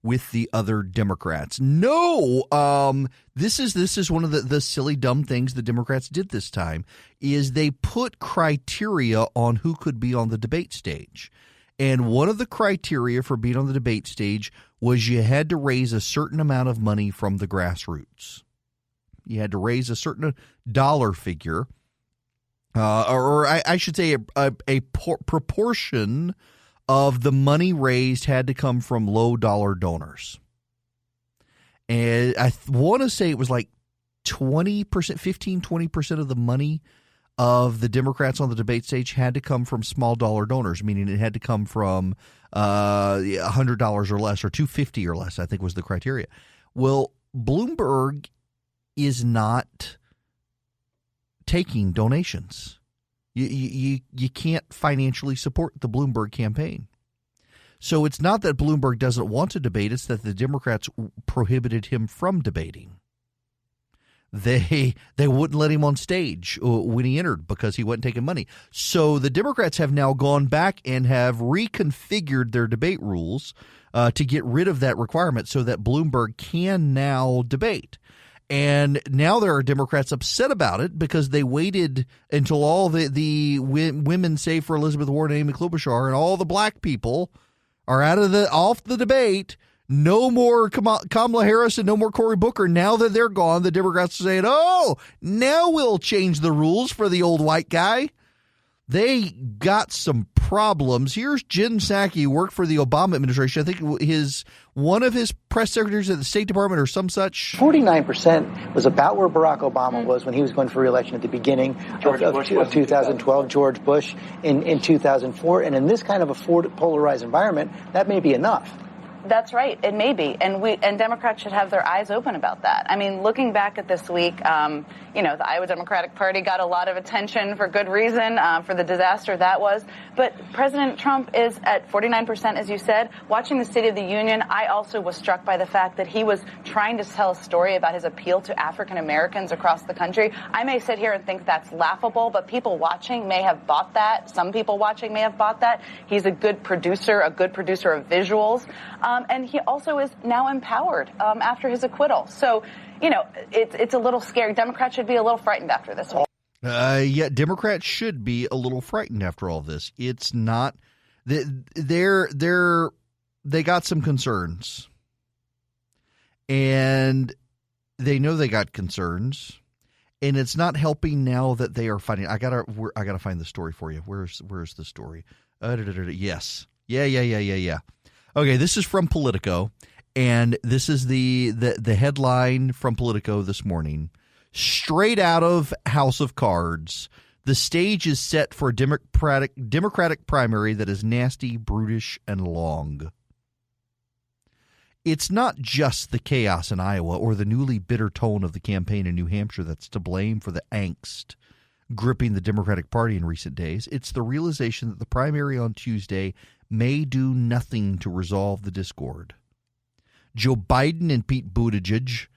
with the other Democrats? No. This is one of the silly, dumb things the Democrats did this time, is they put criteria on who could be on the debate stage. And one of the criteria for being on the debate stage was you had to raise a certain amount of money from the grassroots. You had to raise a certain dollar figure, or I should say a proportion of the money raised had to come from low-dollar donors. And I want to say it was like 20%, 20% of the money of the Democrats on the debate stage had to come from small dollar donors, meaning it had to come from $100 or less, or $250 or less, I think was the criteria. Well, Bloomberg is not taking donations. You can't financially support the Bloomberg campaign. So it's not that Bloomberg doesn't want to debate, it's that the Democrats prohibited him from debating. They wouldn't let him on stage when he entered because he wasn't taking money. So the Democrats have now gone back and have reconfigured their debate rules to get rid of that requirement so that Bloomberg can now debate. And now there are Democrats upset about it because they waited until all the women, save for Elizabeth Warren and Amy Klobuchar, and all the black people are off the debate. No more Kamala Harris and no more Cory Booker. Now that they're gone, the Democrats are saying, oh, now we'll change the rules for the old white guy. They got some problems. Here's Jen Psaki, who worked for the Obama administration. I think one of his press secretaries at the State Department or some such. 49% was about where Barack Obama was when he was going for re-election at the beginning of 2012, George Bush in 2004. And in this kind of a polarized environment, that may be enough. That's right. It may be. And Democrats should have their eyes open about that. I mean, looking back at this week, the Iowa Democratic Party got a lot of attention for good reason, for the disaster that was. But President Trump is at 49%, as you said. Watching the State of the Union, I also was struck by the fact that he was trying to tell a story about his appeal to African Americans across the country. I may sit here and think that's laughable, but people watching may have bought that. Some people watching may have bought that. He's a good producer of visuals. And he also is now empowered after his acquittal. So, it's a little scary. Democrats should be a little frightened after this one. Yeah, Democrats should be a little frightened after all this. It's not they got some concerns, and they know they got concerns, and it's not helping now that they are fighting. I gotta find the story for you. Where's the story? Yes, yeah. Okay, this is from Politico, and this is the headline from Politico this morning. Straight out of House of Cards, the stage is set for a Democratic primary that is nasty, brutish, and long. It's not just the chaos in Iowa or the newly bitter tone of the campaign in New Hampshire that's to blame for the angst gripping the Democratic Party in recent days. It's the realization that the primary on Tuesday may do nothing to resolve the discord. Joe Biden and Pete Buttigieg,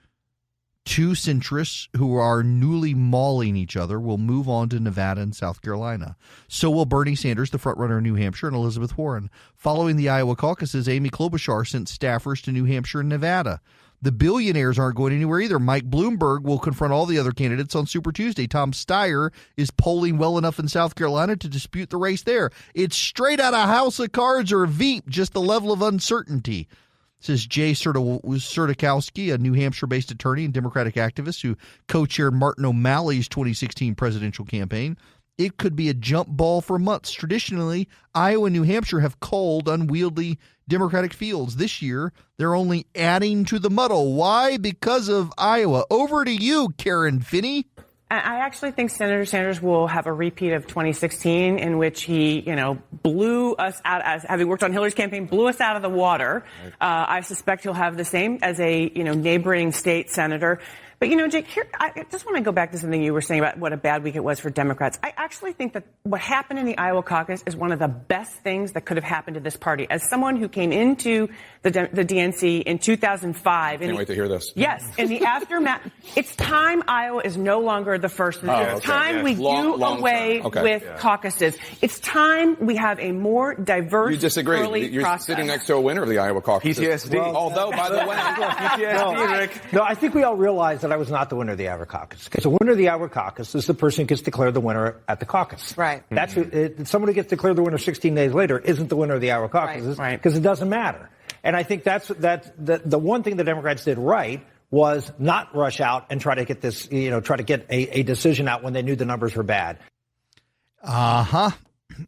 two centrists who are newly mauling each other, will move on to Nevada and South Carolina. So will Bernie Sanders, the frontrunner in New Hampshire, and Elizabeth Warren. Following the Iowa caucuses, Amy Klobuchar sent staffers to New Hampshire and Nevada. The billionaires aren't going anywhere either. Mike Bloomberg will confront all the other candidates on Super Tuesday. Tom Steyer is polling well enough in South Carolina to dispute the race there. It's straight out of House of Cards or Veep, just the level of uncertainty, says Jay Sertikowski, a New Hampshire-based attorney and Democratic activist who co-chaired Martin O'Malley's 2016 presidential campaign. It could be a jump ball for months. Traditionally, Iowa and New Hampshire have culled unwieldy Democratic fields. This year, they're only adding to the muddle. Why? Because of Iowa. Over to you, Karen Finney. I actually think Senator Sanders will have a repeat of 2016 in which he, blew us out, as having worked on Hillary's campaign, blew us out of the water. I suspect he'll have the same as a, neighboring state senator. But, Jake, here, I just want to go back to something you were saying about what a bad week it was for Democrats. I actually think that what happened in the Iowa caucus is one of the best things that could have happened to this party. As someone who came into the DNC in 2005. Can't wait to hear this. Yes. In the aftermath, it's time Iowa is no longer the first. It's time we do away with caucuses. It's time we have a more diverse You disagree. early You're process. sitting next to a winner of the Iowa caucus. PTSD. Although, by the way, PTSD, Rick. No, I think we all realize that I was not the winner of the Iowa caucus. Because the winner of the Iowa caucus is the person who gets declared the winner at the caucus. Right. That's someone who gets declared the winner 16 days later isn't the winner of the Iowa caucus. Right. Because it doesn't matter. And I think that's the one thing the Democrats did right was not rush out and try to get this, try to get a decision out when they knew the numbers were bad.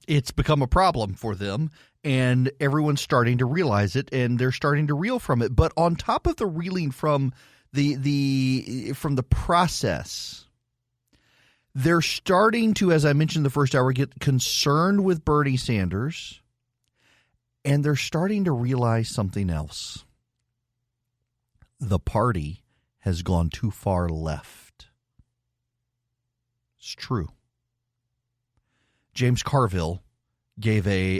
It's become a problem for them, and everyone's starting to realize it, and they're starting to reel from it. But on top of the reeling from the process, they're starting to, as I mentioned in the first hour, get concerned with Bernie Sanders, and they're starting to realize something else. The party has gone too far left. It's true. James Carville gave a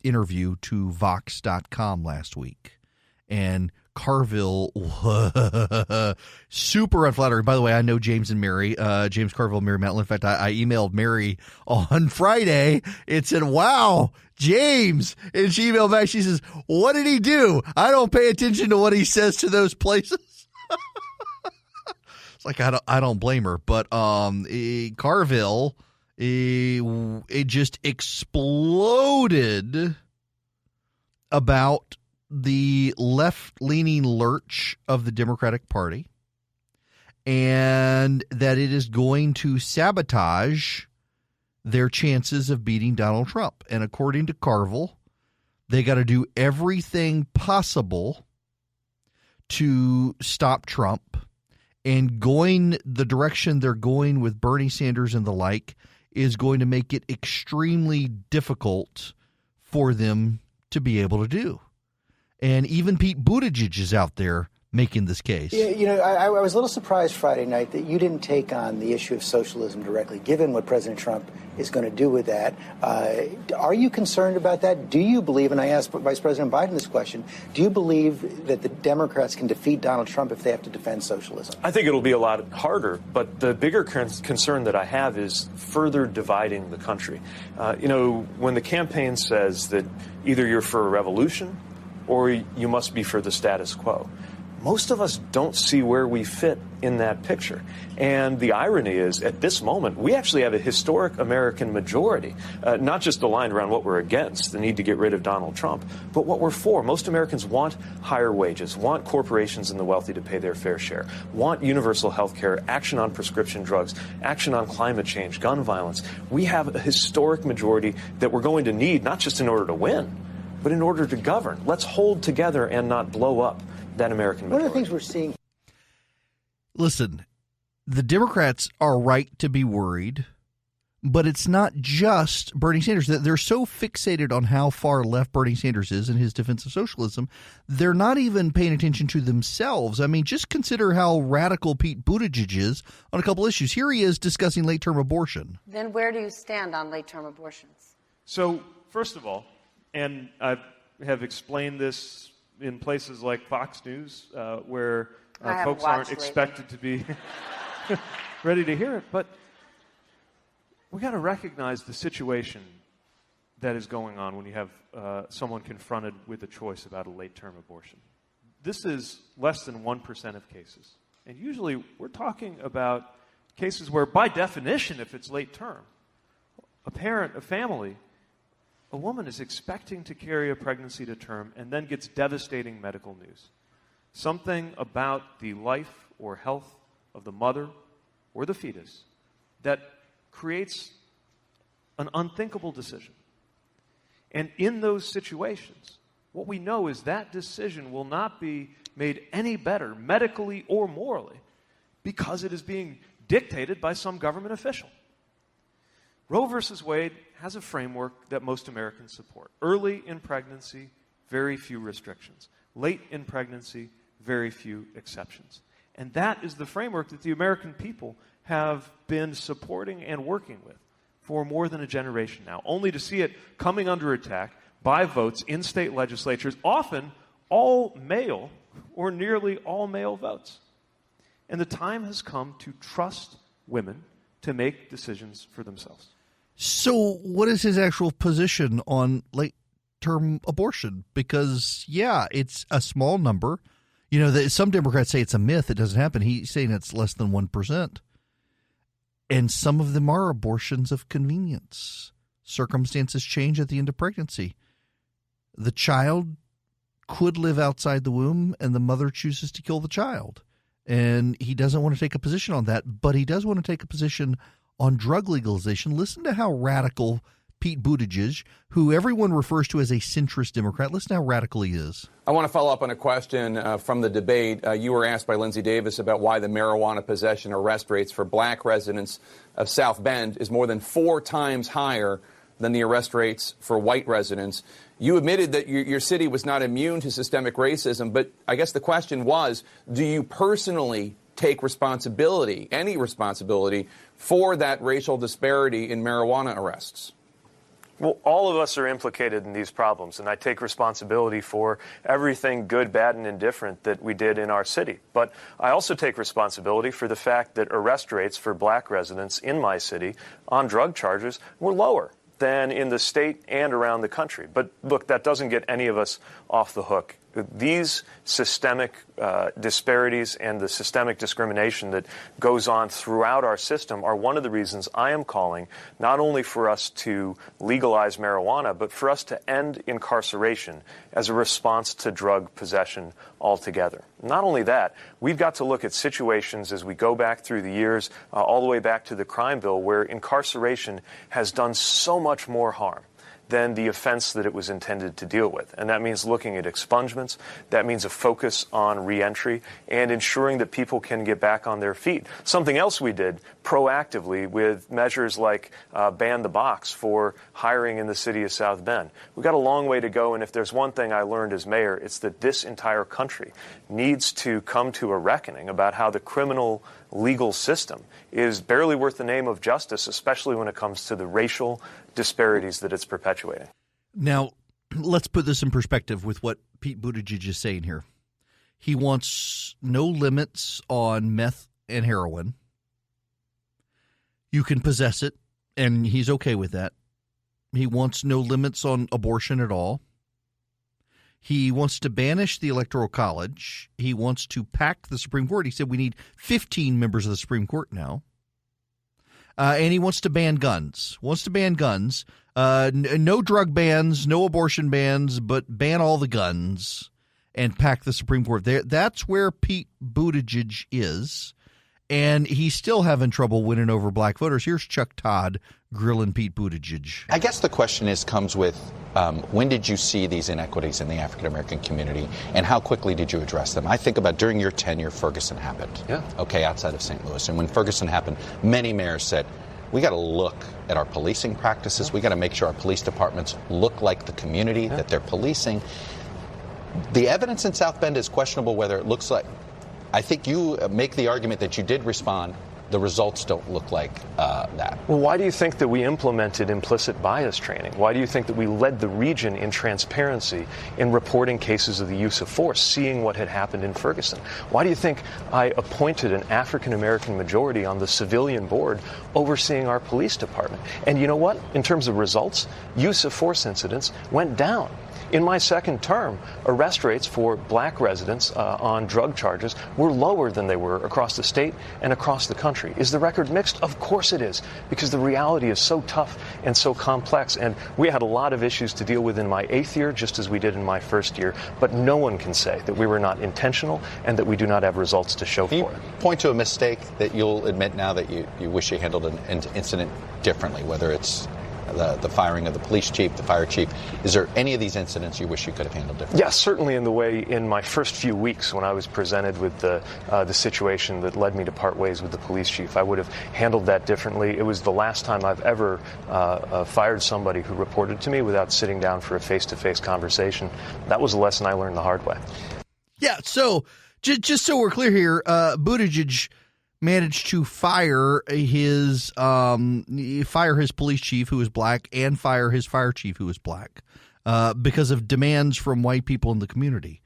interview to Vox.com last week, and Carville super unflattering. By the way, I know James and Mary, James Carville and Mary Matlin. In fact, I emailed Mary on Friday. It said, "Wow, James," and she emailed back. She says, "What did he do? I don't pay attention to what he says to those places." It's like I don't blame her, but Carville. It just exploded about the left-leaning lurch of the Democratic Party and that it is going to sabotage their chances of beating Donald Trump. And according to Carville, they got to do everything possible to stop Trump, and going the direction they're going with Bernie Sanders and the like is going to make it extremely difficult for them to be able to do. And even Pete Buttigieg is out there making this case. Yeah, I was a little surprised Friday night that you didn't take on the issue of socialism directly, given what President Trump is going to do with that. Are you concerned about that? Do you believe, and I asked Vice President Biden this question, do you believe that the Democrats can defeat Donald Trump if they have to defend socialism? I think it'll be a lot harder, but the bigger concern that I have is further dividing the country. When the campaign says that either you're for a revolution or you must be for the status quo, most of us don't see where we fit in that picture. And the irony is, at this moment, we actually have a historic American majority, not just aligned around what we're against, the need to get rid of Donald Trump, but what we're for. Most Americans want higher wages, want corporations and the wealthy to pay their fair share, want universal health care, action on prescription drugs, action on climate change, gun violence. We have a historic majority that we're going to need, not just in order to win, but in order to govern. Let's hold together and not blow up that American majority. One of the things we're seeing. Listen, the Democrats are right to be worried, but it's not just Bernie Sanders. They're so fixated on how far left Bernie Sanders is in his defense of socialism, they're not even paying attention to themselves. I mean, just consider how radical Pete Buttigieg is on a couple issues. Here he is discussing late-term abortion. Then where do you stand on late-term abortions? So, first of all, and I have explained this in places like Fox News, where folks aren't expected to be ready to hear it. But we got to recognize the situation that is going on when you have someone confronted with a choice about a late-term abortion. This is less than 1% of cases. And usually we're talking about cases where, by definition, if it's late-term, a parent, a family, a woman is expecting to carry a pregnancy to term and then gets devastating medical news. Something about the life or health of the mother or the fetus that creates an unthinkable decision. And in those situations, what we know is that decision will not be made any better medically or morally because it is being dictated by some government official. Roe versus Wade has a framework that most Americans support. Early in pregnancy, very few restrictions. Late in pregnancy, very few exceptions. And that is the framework that the American people have been supporting and working with for more than a generation now, only to see it coming under attack by votes in state legislatures, often all male or nearly all male votes. And the time has come to trust women to make decisions for themselves. So what is his actual position on late-term abortion? Because, yeah, it's a small number. You know, some Democrats say it's a myth. It doesn't happen. He's saying it's less than 1%. And some of them are abortions of convenience. Circumstances change at the end of pregnancy. The child could live outside the womb, and the mother chooses to kill the child. And he doesn't want to take a position on that, but he does want to take a position on drug legalization. Listen to how radical Pete Buttigieg, who everyone refers to as a centrist Democrat, listen to how radical he is. I want to follow up on a question from the debate. You were asked by Lindsey Davis about why the marijuana possession arrest rates for black residents of South Bend is more than 4 times higher than the arrest rates for white residents. You admitted that your city was not immune to systemic racism, but I guess the question was, do you personally take responsibility, any responsibility, for that racial disparity in marijuana arrests? Well, all of us are implicated in these problems, and I take responsibility for everything good, bad, and indifferent that we did in our city. But I also take responsibility for the fact that arrest rates for black residents in my city on drug charges were lower than in the state and around the country. But look, that doesn't get any of us off the hook. These systemic disparities and the systemic discrimination that goes on throughout our system are one of the reasons I am calling not only for us to legalize marijuana, but for us to end incarceration as a response to drug possession altogether. Not only that, we've got to look at situations as we go back through the years, all the way back to the crime bill, where incarceration has done so much more harm than the offense that it was intended to deal with. And that means looking at expungements. That means a focus on reentry and ensuring that people can get back on their feet. Something else we did proactively with measures like ban the box for hiring in the city of South Bend. We've got a long way to go, and if there's one thing I learned as mayor, it's that this entire country needs to come to a reckoning about how the criminal legal system is barely worth the name of justice, especially when it comes to the racial disparities that it's perpetuating. Now, let's put this in perspective with what Pete Buttigieg is saying here. He wants no limits on meth and heroin. You can possess it, and he's okay with that. He wants no limits on abortion at all. He wants to banish the Electoral College. He wants to pack the Supreme Court. He said we need 15 members of the Supreme Court now. And he wants to ban guns. No drug bans, no abortion bans, but ban all the guns and pack the Supreme Court. That's where Pete Buttigieg is. And he's still having trouble winning over black voters. Here's Chuck Todd grilling Pete Buttigieg. I guess the question comes with when did you see these inequities in the African-American community, and how quickly did you address them? I think about during your tenure, Ferguson happened. Yeah. Okay, outside of St. Louis. And when Ferguson happened, many mayors said, we got to look at our policing practices. We got to make sure our police departments look like the community that they're policing. The evidence in South Bend is questionable whether it looks like. I think you make the argument that you did respond. The results don't look like that. Well, why do you think that we implemented implicit bias training? Why do you think that we led the region in transparency in reporting cases of the use of force, seeing what had happened in Ferguson? Why do you think I appointed an African-American majority on the civilian board overseeing our police department? And you know what? In terms of results, use of force incidents went down. In my second term, arrest rates for black residents on drug charges were lower than they were across the state and across the country. Is the record mixed? Of course it is, because the reality is so tough and so complex. And we had a lot of issues to deal with in my 8th year, just as we did in my first year. But no one can say that we were not intentional and that we do not have results to show for it. Point to a mistake that you'll admit now that you wish you handled an incident differently, whether it's the firing of the police chief, the fire chief. Is there any of these incidents you wish you could have handled differently? Yes, certainly in the way in my first few weeks when I was presented with the situation that led me to part ways with the police chief. I would have handled that differently. It was the last time I've ever fired somebody who reported to me without sitting down for a face-to-face conversation. That was a lesson I learned the hard way. Yeah, so Just so we're clear here, Buttigieg managed to fire his police chief who was black and fire his fire chief who was black because of demands from white people in the community.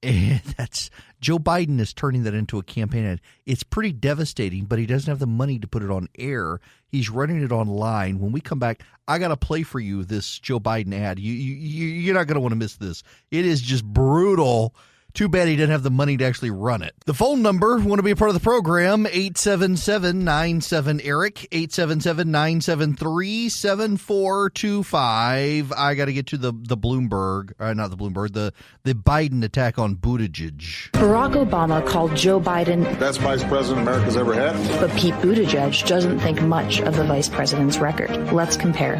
And that's Joe Biden is turning that into a campaign ad. It's pretty devastating, but he doesn't have the money to put it on air. He's running it online. When we come back, I got to play for you this Joe Biden ad. You're not going to want to miss this. It is just brutal. Too bad he didn't have the money to actually run it. The phone number, want to be a part of the program, 877-97-ERIC, 877-973-7425. I got to get to the Bloomberg, not the Bloomberg, the Biden attack on Buttigieg. Barack Obama called Joe Biden best vice president America's ever had. But Pete Buttigieg doesn't think much of the vice president's record. Let's compare.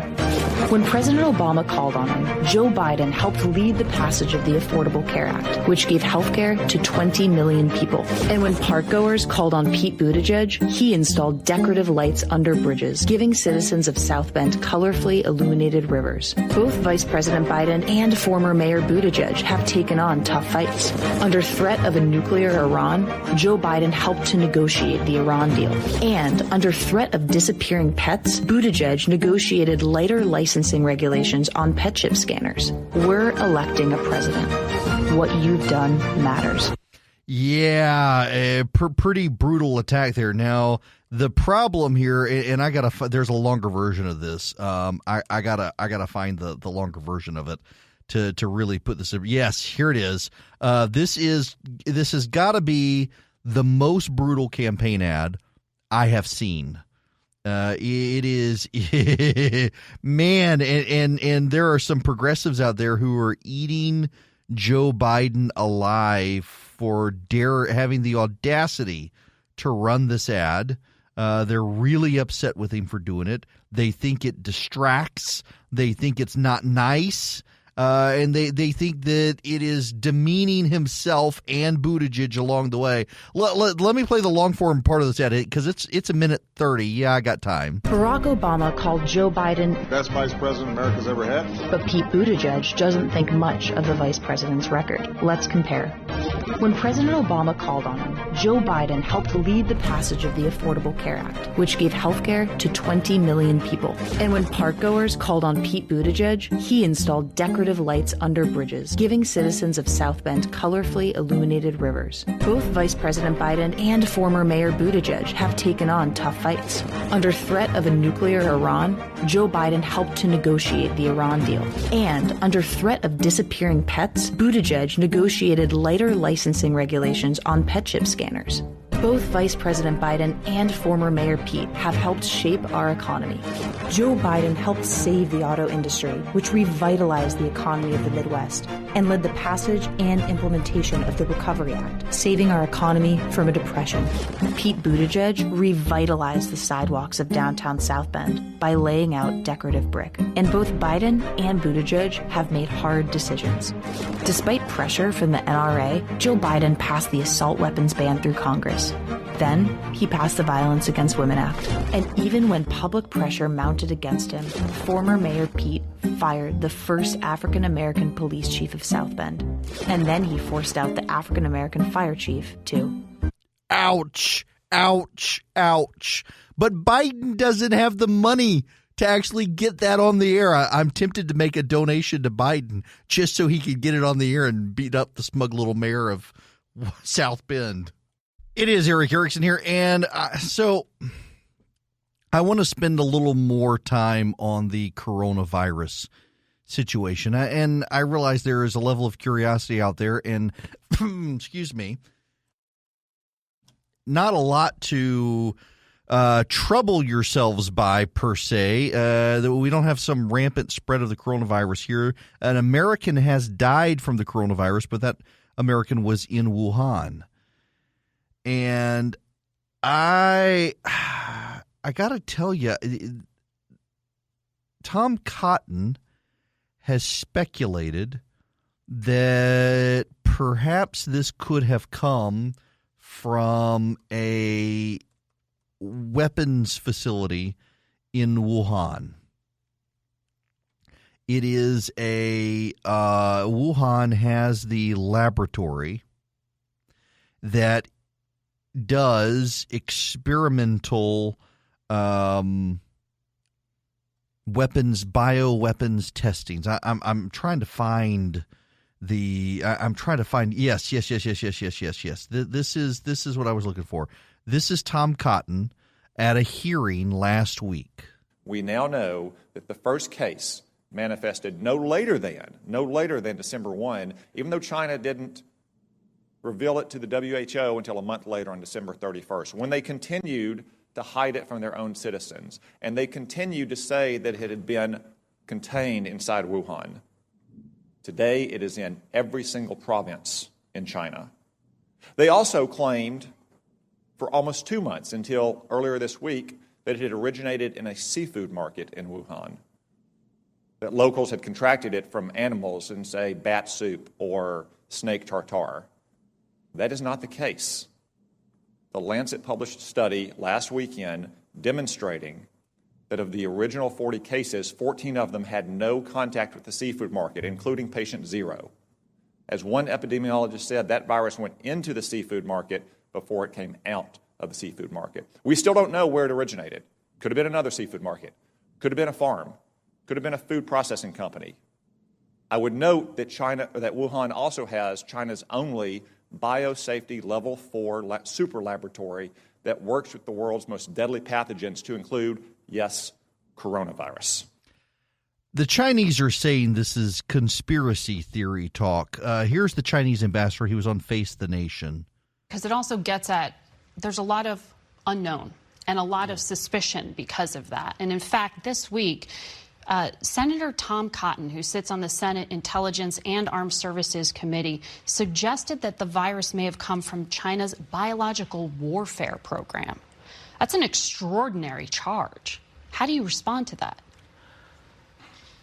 When President Obama called on him, Joe Biden helped lead the passage of the Affordable Care Act, which gave health care to 20 million people. And when parkgoers called on Pete Buttigieg, he installed decorative lights under bridges, giving citizens of South Bend colorfully illuminated rivers. Both Vice President Biden and former Mayor Buttigieg have taken on tough fights. Under threat of a nuclear Iran, Joe Biden helped to negotiate the Iran deal. And under threat of disappearing pets, Buttigieg negotiated lighter licensing regulations on pet chip scanners. We're electing a president. What you've done matters. Yeah, pretty brutal attack there. Now, the problem here, and there's a longer version of this. I gotta find the longer version of it to really put this in. Yes, here it is. This has got to be the most brutal campaign ad I have seen. It is, man, and there are some progressives out there who are eating Joe Biden alive for having the audacity to run this ad. They're really upset with him for doing it. They think it distracts. They think it's not nice. And they think that it is demeaning himself and Buttigieg along the way. Let me play the long form part of this ad because it's a minute 30. Yeah, I got time. Barack Obama called Joe Biden best vice president America's ever had. But Pete Buttigieg doesn't think much of the vice president's record. Let's compare. When President Obama called on him, Joe Biden helped lead the passage of the Affordable Care Act, which gave health care to 20 million people. And when parkgoers called on Pete Buttigieg, he installed decorative lights under bridges, giving citizens of South Bend colorfully illuminated rivers. Both Vice President Biden and former Mayor Buttigieg have taken on tough fights. Under threat of a nuclear Iran, Joe Biden helped to negotiate the Iran deal. And under threat of disappearing pets, Buttigieg negotiated lighter licensing regulations on pet chip scanners. Both Vice President Biden and former Mayor Pete have helped shape our economy. Joe Biden helped save the auto industry, which revitalized the economy of the Midwest, and led the passage and implementation of the Recovery Act, saving our economy from a depression. Pete Buttigieg revitalized the sidewalks of downtown South Bend by laying out decorative brick. And both Biden and Buttigieg have made hard decisions. Despite pressure from the NRA, Joe Biden passed the assault weapons ban through Congress. Then, he passed the Violence Against Women Act. And even when public pressure mounted against him, former Mayor Pete fired the first African-American police chief of South Bend. And then he forced out the African-American fire chief, too. Ouch, ouch, ouch. But Biden doesn't have the money to actually get that on the air. I'm tempted to make a donation to Biden just so he could get it on the air and beat up the smug little mayor of South Bend. It is Eric Erickson here, and so I want to spend a little more time on the coronavirus situation, and I realize there is a level of curiosity out there, and excuse me, not a lot to trouble yourselves by per se. We don't have some rampant spread of the coronavirus here. An American has died from the coronavirus, but that American was in Wuhan. And I got to tell you, Tom Cotton has speculated that perhaps this could have come from a weapons facility in Wuhan. It is Wuhan has the laboratory. that does experimental bioweapons testings. I'm trying to find yes. This is what I was looking for. This is Tom Cotton at a hearing last week. We now know that the first case manifested no later than December 1, even though China didn't reveal it to the WHO until a month later on December 31st, when they continued to hide it from their own citizens. And they continued to say that it had been contained inside Wuhan. Today, it is in every single province in China. They also claimed for almost 2 months until earlier this week that it had originated in a seafood market in Wuhan, that locals had contracted it from animals in, say, bat soup or snake tartare. That is not the case. The Lancet published a study last weekend demonstrating that of the original 40 cases, 14 of them had no contact with the seafood market, including patient 0. As one epidemiologist said, that virus went into the seafood market before it came out of the seafood market. We still don't know where it originated. Could have been another seafood market. Could have been a farm. Could have been a food processing company. I would note that Wuhan also has China's only biosafety level 4 super laboratory that works with the world's most deadly pathogens, to include, yes, coronavirus. The Chinese are saying this is conspiracy theory talk. Here's the Chinese ambassador. He was on Face the Nation. Because it also gets at, there's a lot of unknown and a lot of suspicion because of that. And in fact, this week, Senator Tom Cotton, who sits on the Senate Intelligence and Armed Services Committee, suggested that the virus may have come from China's biological warfare program. That's an extraordinary charge. How do you respond to that?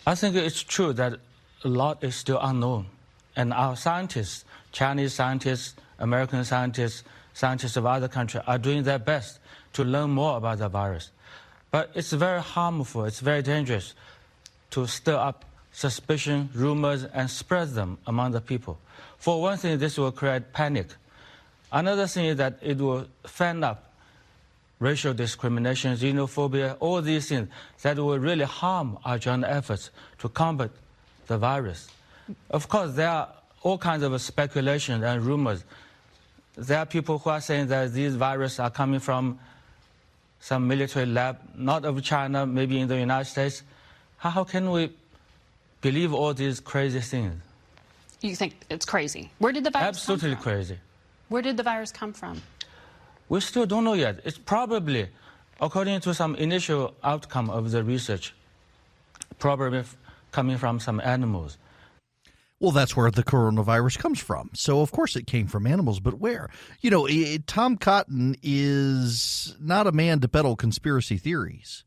I think it's true that a lot is still unknown. And our scientists, Chinese scientists, American scientists, scientists of other countries are doing their best to learn more about the virus. But it's very harmful, it's very dangerous to stir up suspicion, rumors, and spread them among the people. For one thing, this will create panic. Another thing is that it will fan up racial discrimination, xenophobia, all these things that will really harm our joint efforts to combat the virus. Of course, there are all kinds of speculation and rumors. There are people who are saying that these viruses are coming from some military lab, not of China, maybe in the United States. How can we believe all these crazy things? You think it's crazy? Where did the virus Absolutely come from? Crazy. Where did the virus come from? We still don't know yet. It's probably, according to some initial outcome of the research, probably coming from some animals. Well, that's where the coronavirus comes from. So, of course, it came from animals, but where? You know, Tom Cotton is not a man to peddle conspiracy theories.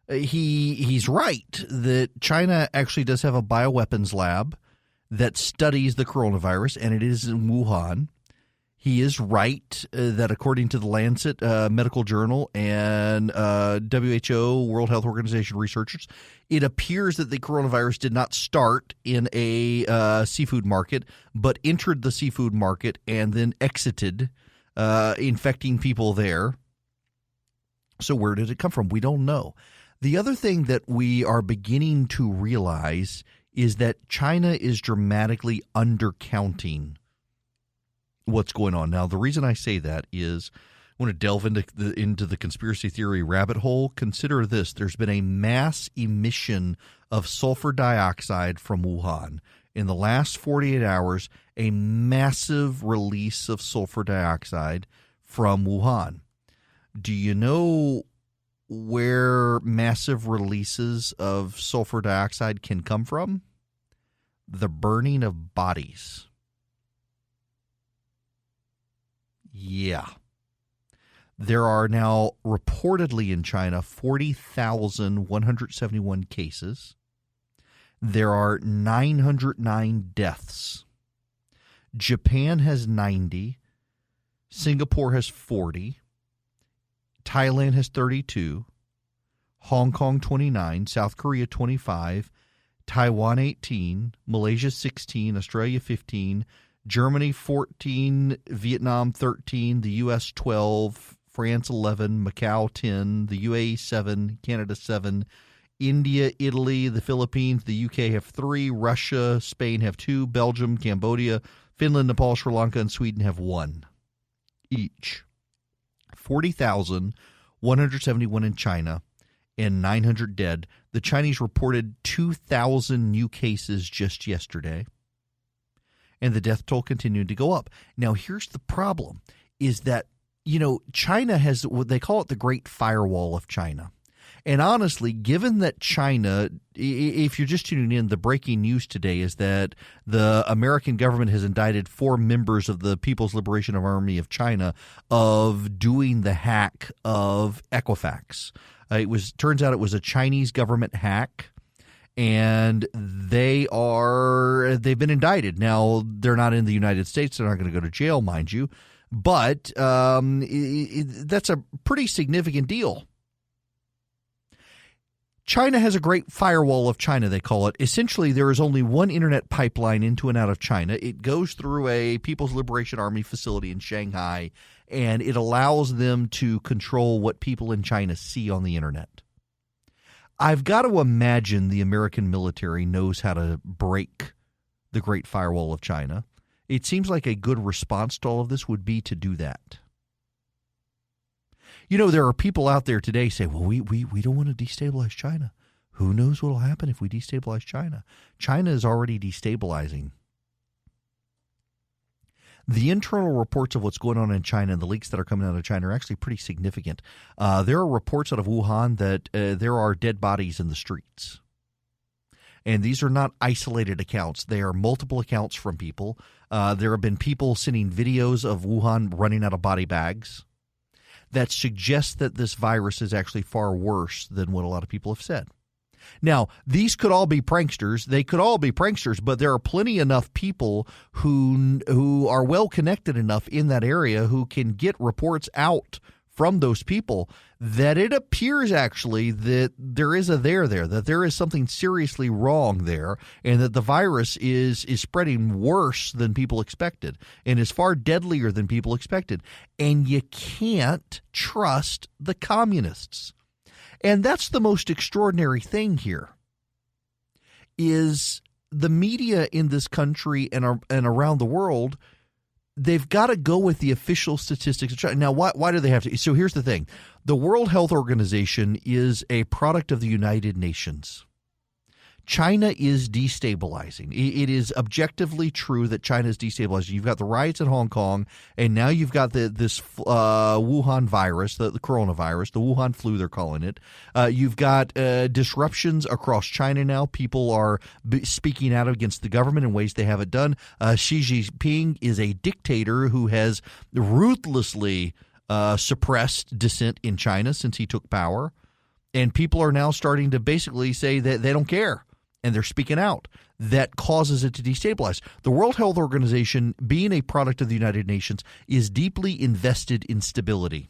He's right that China actually does have a bioweapons lab that studies the coronavirus, and it is in Wuhan. He is right that according to the Lancet Medical Journal and WHO, World Health Organization researchers, it appears that the coronavirus did not start in a seafood market, but entered the seafood market and then exited, infecting people there. So where did it come from? We don't know. The other thing that we are beginning to realize is that China is dramatically undercounting what's going on. Now, the reason I say that is I want to delve into the conspiracy theory rabbit hole. Consider this. There's been a mass emission of sulfur dioxide from Wuhan. In the last 48 hours, a massive release of sulfur dioxide from Wuhan. Do you know where massive releases of sulfur dioxide can come from? The burning of bodies. Yeah. There are now reportedly in China 40,171 cases. There are 909 deaths. Japan has 90. Singapore has 40. Thailand has 32. Hong Kong 29. South Korea 25. Taiwan 18. Malaysia 16. Australia 15. Germany 14, Vietnam 13, the U.S. 12, France 11, Macau 10, the UAE 7, Canada 7, India, Italy, the Philippines, the UK have 3, Russia, Spain have 2, Belgium, Cambodia, Finland, Nepal, Sri Lanka, and Sweden have 1 each. 40,171 in China and 900 dead. The Chinese reported 2,000 new cases just yesterday, and the death toll continued to go up. Now, here's the problem, is that, China has what they call it the Great Firewall of China. And honestly, given that China, if you're just tuning in, the breaking news today is that the American government has indicted 4 members of the People's Liberation Army of China of doing the hack of Equifax. Turns out it was a Chinese government hack, and they've been indicted. Now, they're not in the United States. They're not going to go to jail, mind you. But that's a pretty significant deal. China has a great firewall of China, they call it. Essentially, there is only one internet pipeline into and out of China. It goes through a People's Liberation Army facility in Shanghai, and it allows them to control what people in China see on the internet. I've got to imagine the American military knows how to break the Great Firewall of China. It seems like a good response to all of this would be to do that. There are people out there today say, well, we don't want to destabilize China. Who knows what will happen if we destabilize China? China is already destabilizing. The internal reports of what's going on in China and the leaks that are coming out of China are actually pretty significant. There are reports out of Wuhan that there are dead bodies in the streets. And these are not isolated accounts. They are multiple accounts from people. There have been people sending videos of Wuhan running out of body bags that suggests that this virus is actually far worse than what a lot of people have said. Now, these could all be pranksters. They could all be pranksters, but there are plenty enough people who are well connected enough in that area who can get reports out from those people that it appears actually that there is a there, that there is something seriously wrong there, and that the virus is spreading worse than people expected and is far deadlier than people expected. And you can't trust the communists. And that's the most extraordinary thing here, is the media in this country and around the world, they've got to go with the official statistics of China. Now, why do they have to? So here's the thing. The World Health Organization is a product of the United Nations. China is destabilizing. It is objectively true that China is destabilizing. You've got the riots in Hong Kong, and now you've got this Wuhan virus, the coronavirus, the Wuhan flu, they're calling it. You've got disruptions across China now. People are speaking out against the government in ways they haven't done. Xi Jinping is a dictator who has ruthlessly suppressed dissent in China since he took power. And people are now starting to basically say that they don't care. And they're speaking out. That causes it to destabilize. The World Health Organization, being a product of the United Nations, is deeply invested in stability.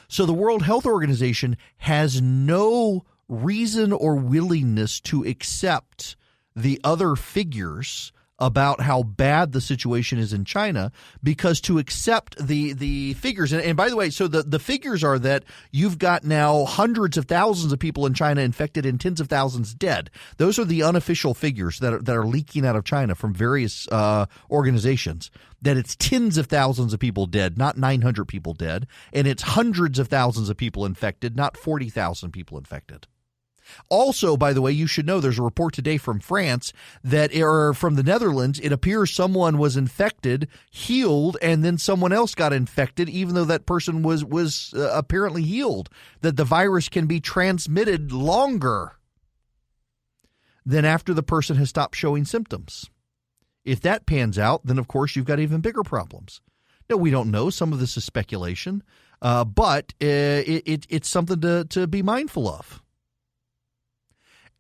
So the World Health Organization has no reason or willingness to accept the other figures about how bad the situation is in China, because to accept the figures, and by the way, so the figures are that you've got now hundreds of thousands of people in China infected and tens of thousands dead. Those are the unofficial figures that are leaking out of China from various organizations, that it's tens of thousands of people dead, not 900 people dead, and it's hundreds of thousands of people infected, not 40,000 people infected. Also, by the way, you should know there's a report today from France or from the Netherlands. It appears someone was infected, healed, and then someone else got infected, even though that person was apparently healed. That the virus can be transmitted longer than after the person has stopped showing symptoms. If that pans out, then of course you've got even bigger problems. No, we don't know. Some of this is speculation, but it's something to be mindful of.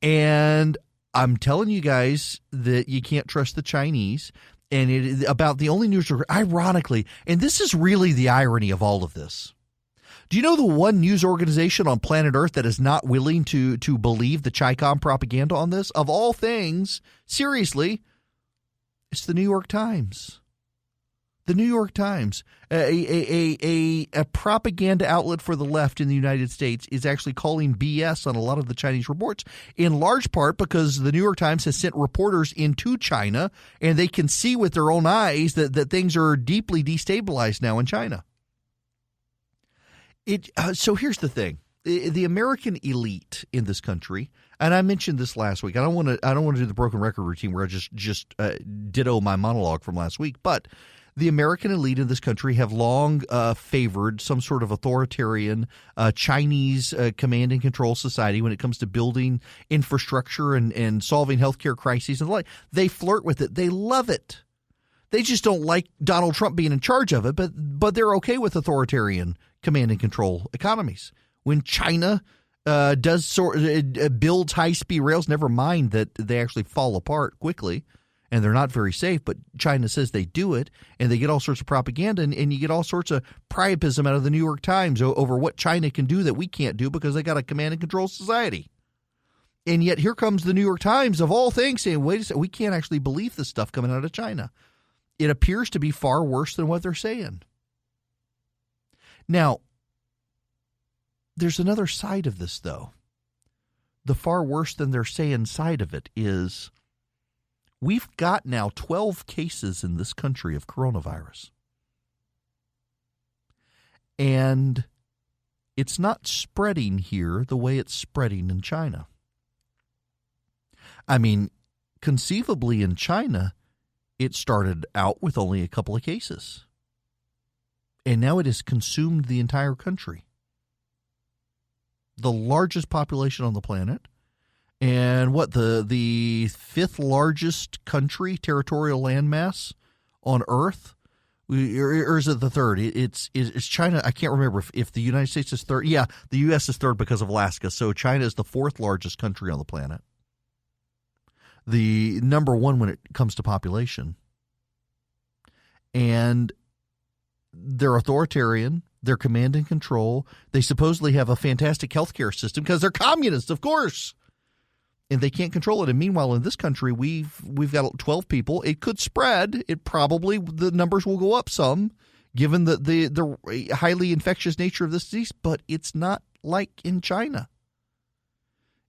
And I'm telling you guys that you can't trust the Chinese. And about the only news, ironically, and this is really the irony of all of this. Do you know the one news organization on planet Earth that is not willing to believe the Chi-Com propaganda on this? Of all things, seriously, It's the New York Times. The New York Times, a propaganda outlet for the left in the United States, is actually calling BS on a lot of the Chinese reports, in large part because the New York Times has sent reporters into China, and they can see with their own eyes that things are deeply destabilized now in China. So here's the thing. The American elite in this country, and I mentioned this last week. I don't want to do the broken record routine where I just ditto my monologue from last week, but the American elite in this country have long favored some sort of authoritarian Chinese command and control society when it comes to building infrastructure and solving healthcare crises and the like. They flirt with it. They love it. They just don't like Donald Trump being in charge of it, but they're okay with authoritarian command and control economies. When China builds high-speed rails, never mind that they actually fall apart quickly, and they're not very safe, but China says they do it, and they get all sorts of propaganda, and you get all sorts of priapism out of the New York Times over what China can do that we can't do because they got a command and control society. And yet here comes the New York Times, of all things, saying, wait a second, we can't actually believe this stuff coming out of China. It appears to be far worse than what they're saying. Now, there's another side of this, though. The far worse than they're saying side of it is we've got now 12 cases in this country of coronavirus. And it's not spreading here the way it's spreading in China. I mean, conceivably in China, it started out with only a couple of cases. And now it has consumed the entire country. The largest population on the planet, and the fifth largest country, territorial landmass on Earth, or is it the third? It's China. I can't remember if the United States is third. Yeah, the U.S. is third because of Alaska. So China is the fourth largest country on the planet. The number one when it comes to population. And they're authoritarian. They're command and control. They supposedly have a fantastic healthcare system because they're communists, of course. And they can't control it. And meanwhile, in this country, we've got 12 people. It could spread. The numbers will go up some, given the highly infectious nature of this disease. But it's not like in China.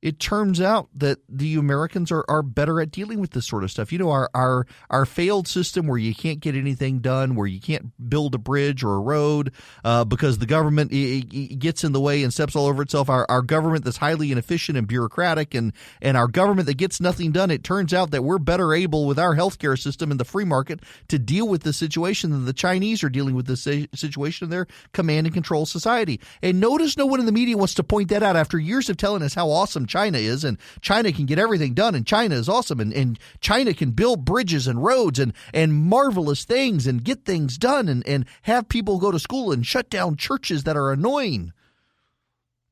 It turns out that the Americans are better at dealing with this sort of stuff. You know, our failed system where you can't get anything done, where you can't build a bridge or a road because the government gets in the way and steps all over itself. Our government that's highly inefficient and bureaucratic, and our government that gets nothing done. It turns out that we're better able with our healthcare system in the free market to deal with this situation than the Chinese are dealing with this situation in their command and control society. And notice no one in the media wants to point that out after years of telling us how awesome China is, and China can get everything done, and China is awesome, and China can build bridges and roads and marvelous things and get things done and have people go to school and shut down churches that are annoying.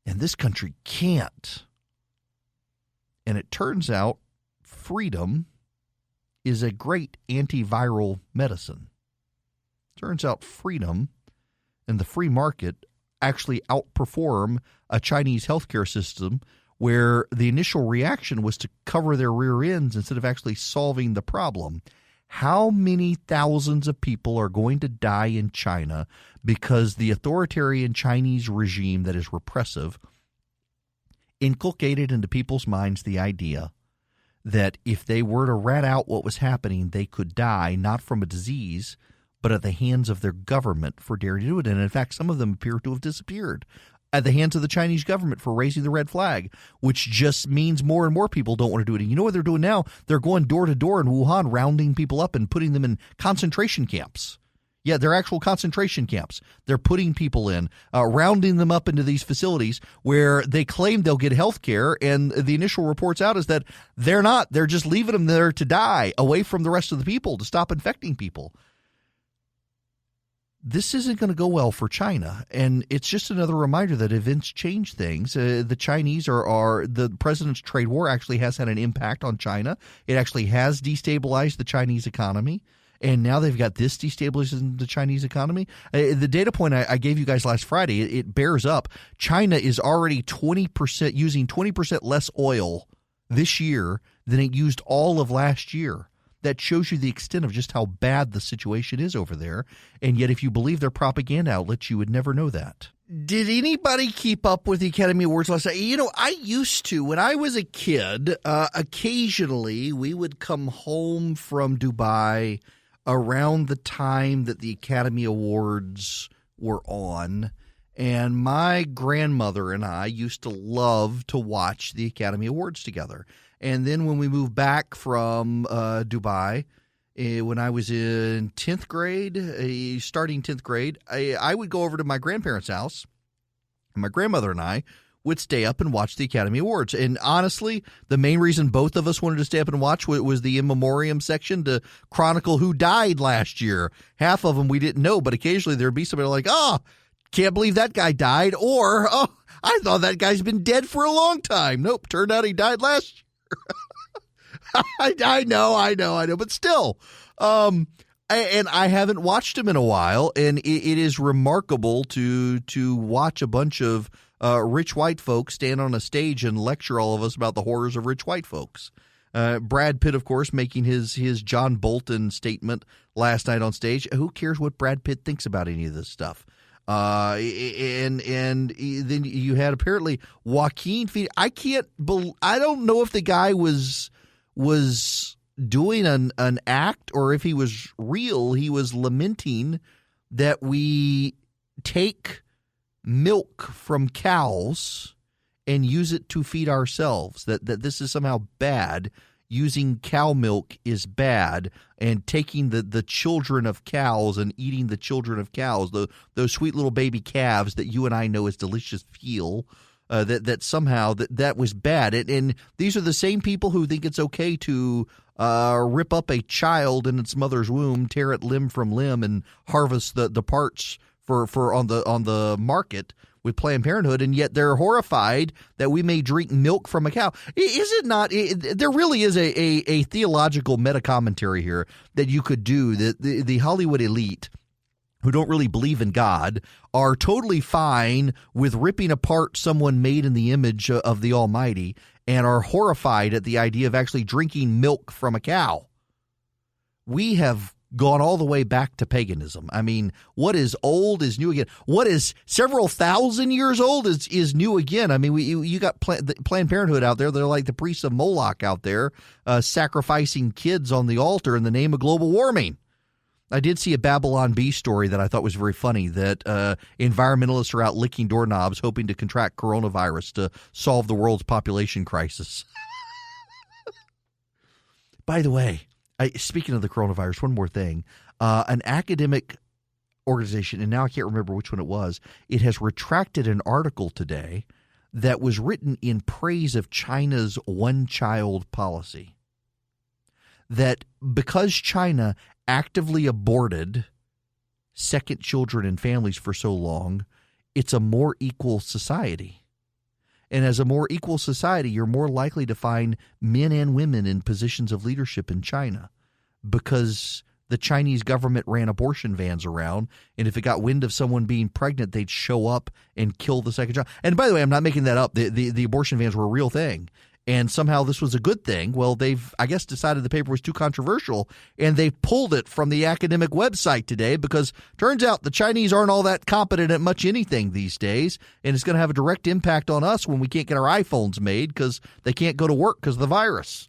And this country can't. And it turns out freedom is a great antiviral medicine. Turns out freedom and the free market actually outperform a Chinese healthcare system where the initial reaction was to cover their rear ends instead of actually solving the problem. How many thousands of people are going to die in China because the authoritarian Chinese regime that is repressive inculcated into people's minds the idea that if they were to rat out what was happening, they could die not from a disease, but at the hands of their government for daring to do it. And in fact, some of them appear to have disappeared at the hands of the Chinese government for raising the red flag, which just means more and more people don't want to do it. And you know what they're doing now? They're going door to door in Wuhan, rounding people up and putting them in concentration camps. Yeah, they're actual concentration camps. They're putting people in, rounding them up into these facilities where they claim they'll get health care, and the initial reports out is that they're not. They're just leaving them there to die away from the rest of the people to stop infecting people. This isn't going to go well for China, and it's just another reminder that events change things. The Chinese the president's trade war actually has had an impact on China. It actually has destabilized the Chinese economy, and now they've got this destabilizing the Chinese economy. The data point I gave you guys last Friday, it bears up. China is already 20% using 20% less oil this year than it used all of last year. that shows you the extent of just how bad the situation is over there. And yet, if you believe their propaganda outlets, you would never know that. Did anybody keep up with the Academy Awards last night? You know, I used to. When I was a kid, occasionally we would come home from Dubai around the time that the Academy Awards were on. And my grandmother and I used to love to watch the Academy Awards together. And then when we moved back from Dubai, when I was in 10th grade, starting 10th grade, I would go over to my grandparents' house, and my grandmother and I would stay up and watch the Academy Awards. And honestly, the main reason both of us wanted to stay up and watch was the in memoriam section to chronicle who died last year. Half of them we didn't know, but occasionally there would be somebody like, oh, can't believe that guy died, or, oh, I thought that guy's been dead for a long time. Nope, turned out he died last year. I know, but still, and I haven't watched him in a while, and it is remarkable to watch a bunch of rich white folks stand on a stage and lecture all of us about the horrors of rich white folks. Brad Pitt, of course, making his John Bolton statement last night on stage. Who cares what Brad Pitt thinks about any of this stuff? And then you had apparently Joaquin Phoenix. I don't know if the guy was doing an act or if he was real. He was lamenting that we take milk from cows and use it to feed ourselves, that this is somehow bad. Using cow milk is bad, and taking the children of cows and eating the children of cows, those sweet little baby calves that you and I know as delicious feel, that somehow that was bad. And these are the same people who think it's okay to rip up a child in its mother's womb, tear it limb from limb, and harvest the parts for on the market with Planned Parenthood, and yet they're horrified that we may drink milk from a cow. Is it not? There really is a theological meta-commentary here that you could do, that the Hollywood elite, who don't really believe in God, are totally fine with ripping apart someone made in the image of the Almighty and are horrified at the idea of actually drinking milk from a cow. We have gone all the way back to paganism. I mean, what is old is new again. What is several thousand years old is new again. I mean, you got Planned Parenthood out there. They're like the priests of Moloch out there, sacrificing kids on the altar in the name of global warming. I did see a Babylon Bee story that I thought was very funny, that environmentalists are out licking doorknobs hoping to contract coronavirus to solve the world's population crisis. By the way, speaking of the coronavirus, one more thing. An academic organization, and now I can't remember which one it was, it has retracted an article today that was written in praise of China's one-child policy. That because China actively aborted second children and families for so long, it's a more equal society. And as a more equal society, you're more likely to find men and women in positions of leadership in China, because the Chinese government ran abortion vans around, and if it got wind of someone being pregnant, they'd show up and kill the second child. And by the way, I'm not making that up. The abortion vans were a real thing. And somehow this was a good thing. Well, they've, I guess, decided the paper was too controversial, and they pulled it from the academic website today, because turns out the Chinese aren't all that competent at much anything these days, and it's going to have a direct impact on us when we can't get our iPhones made because they can't go to work because of the virus.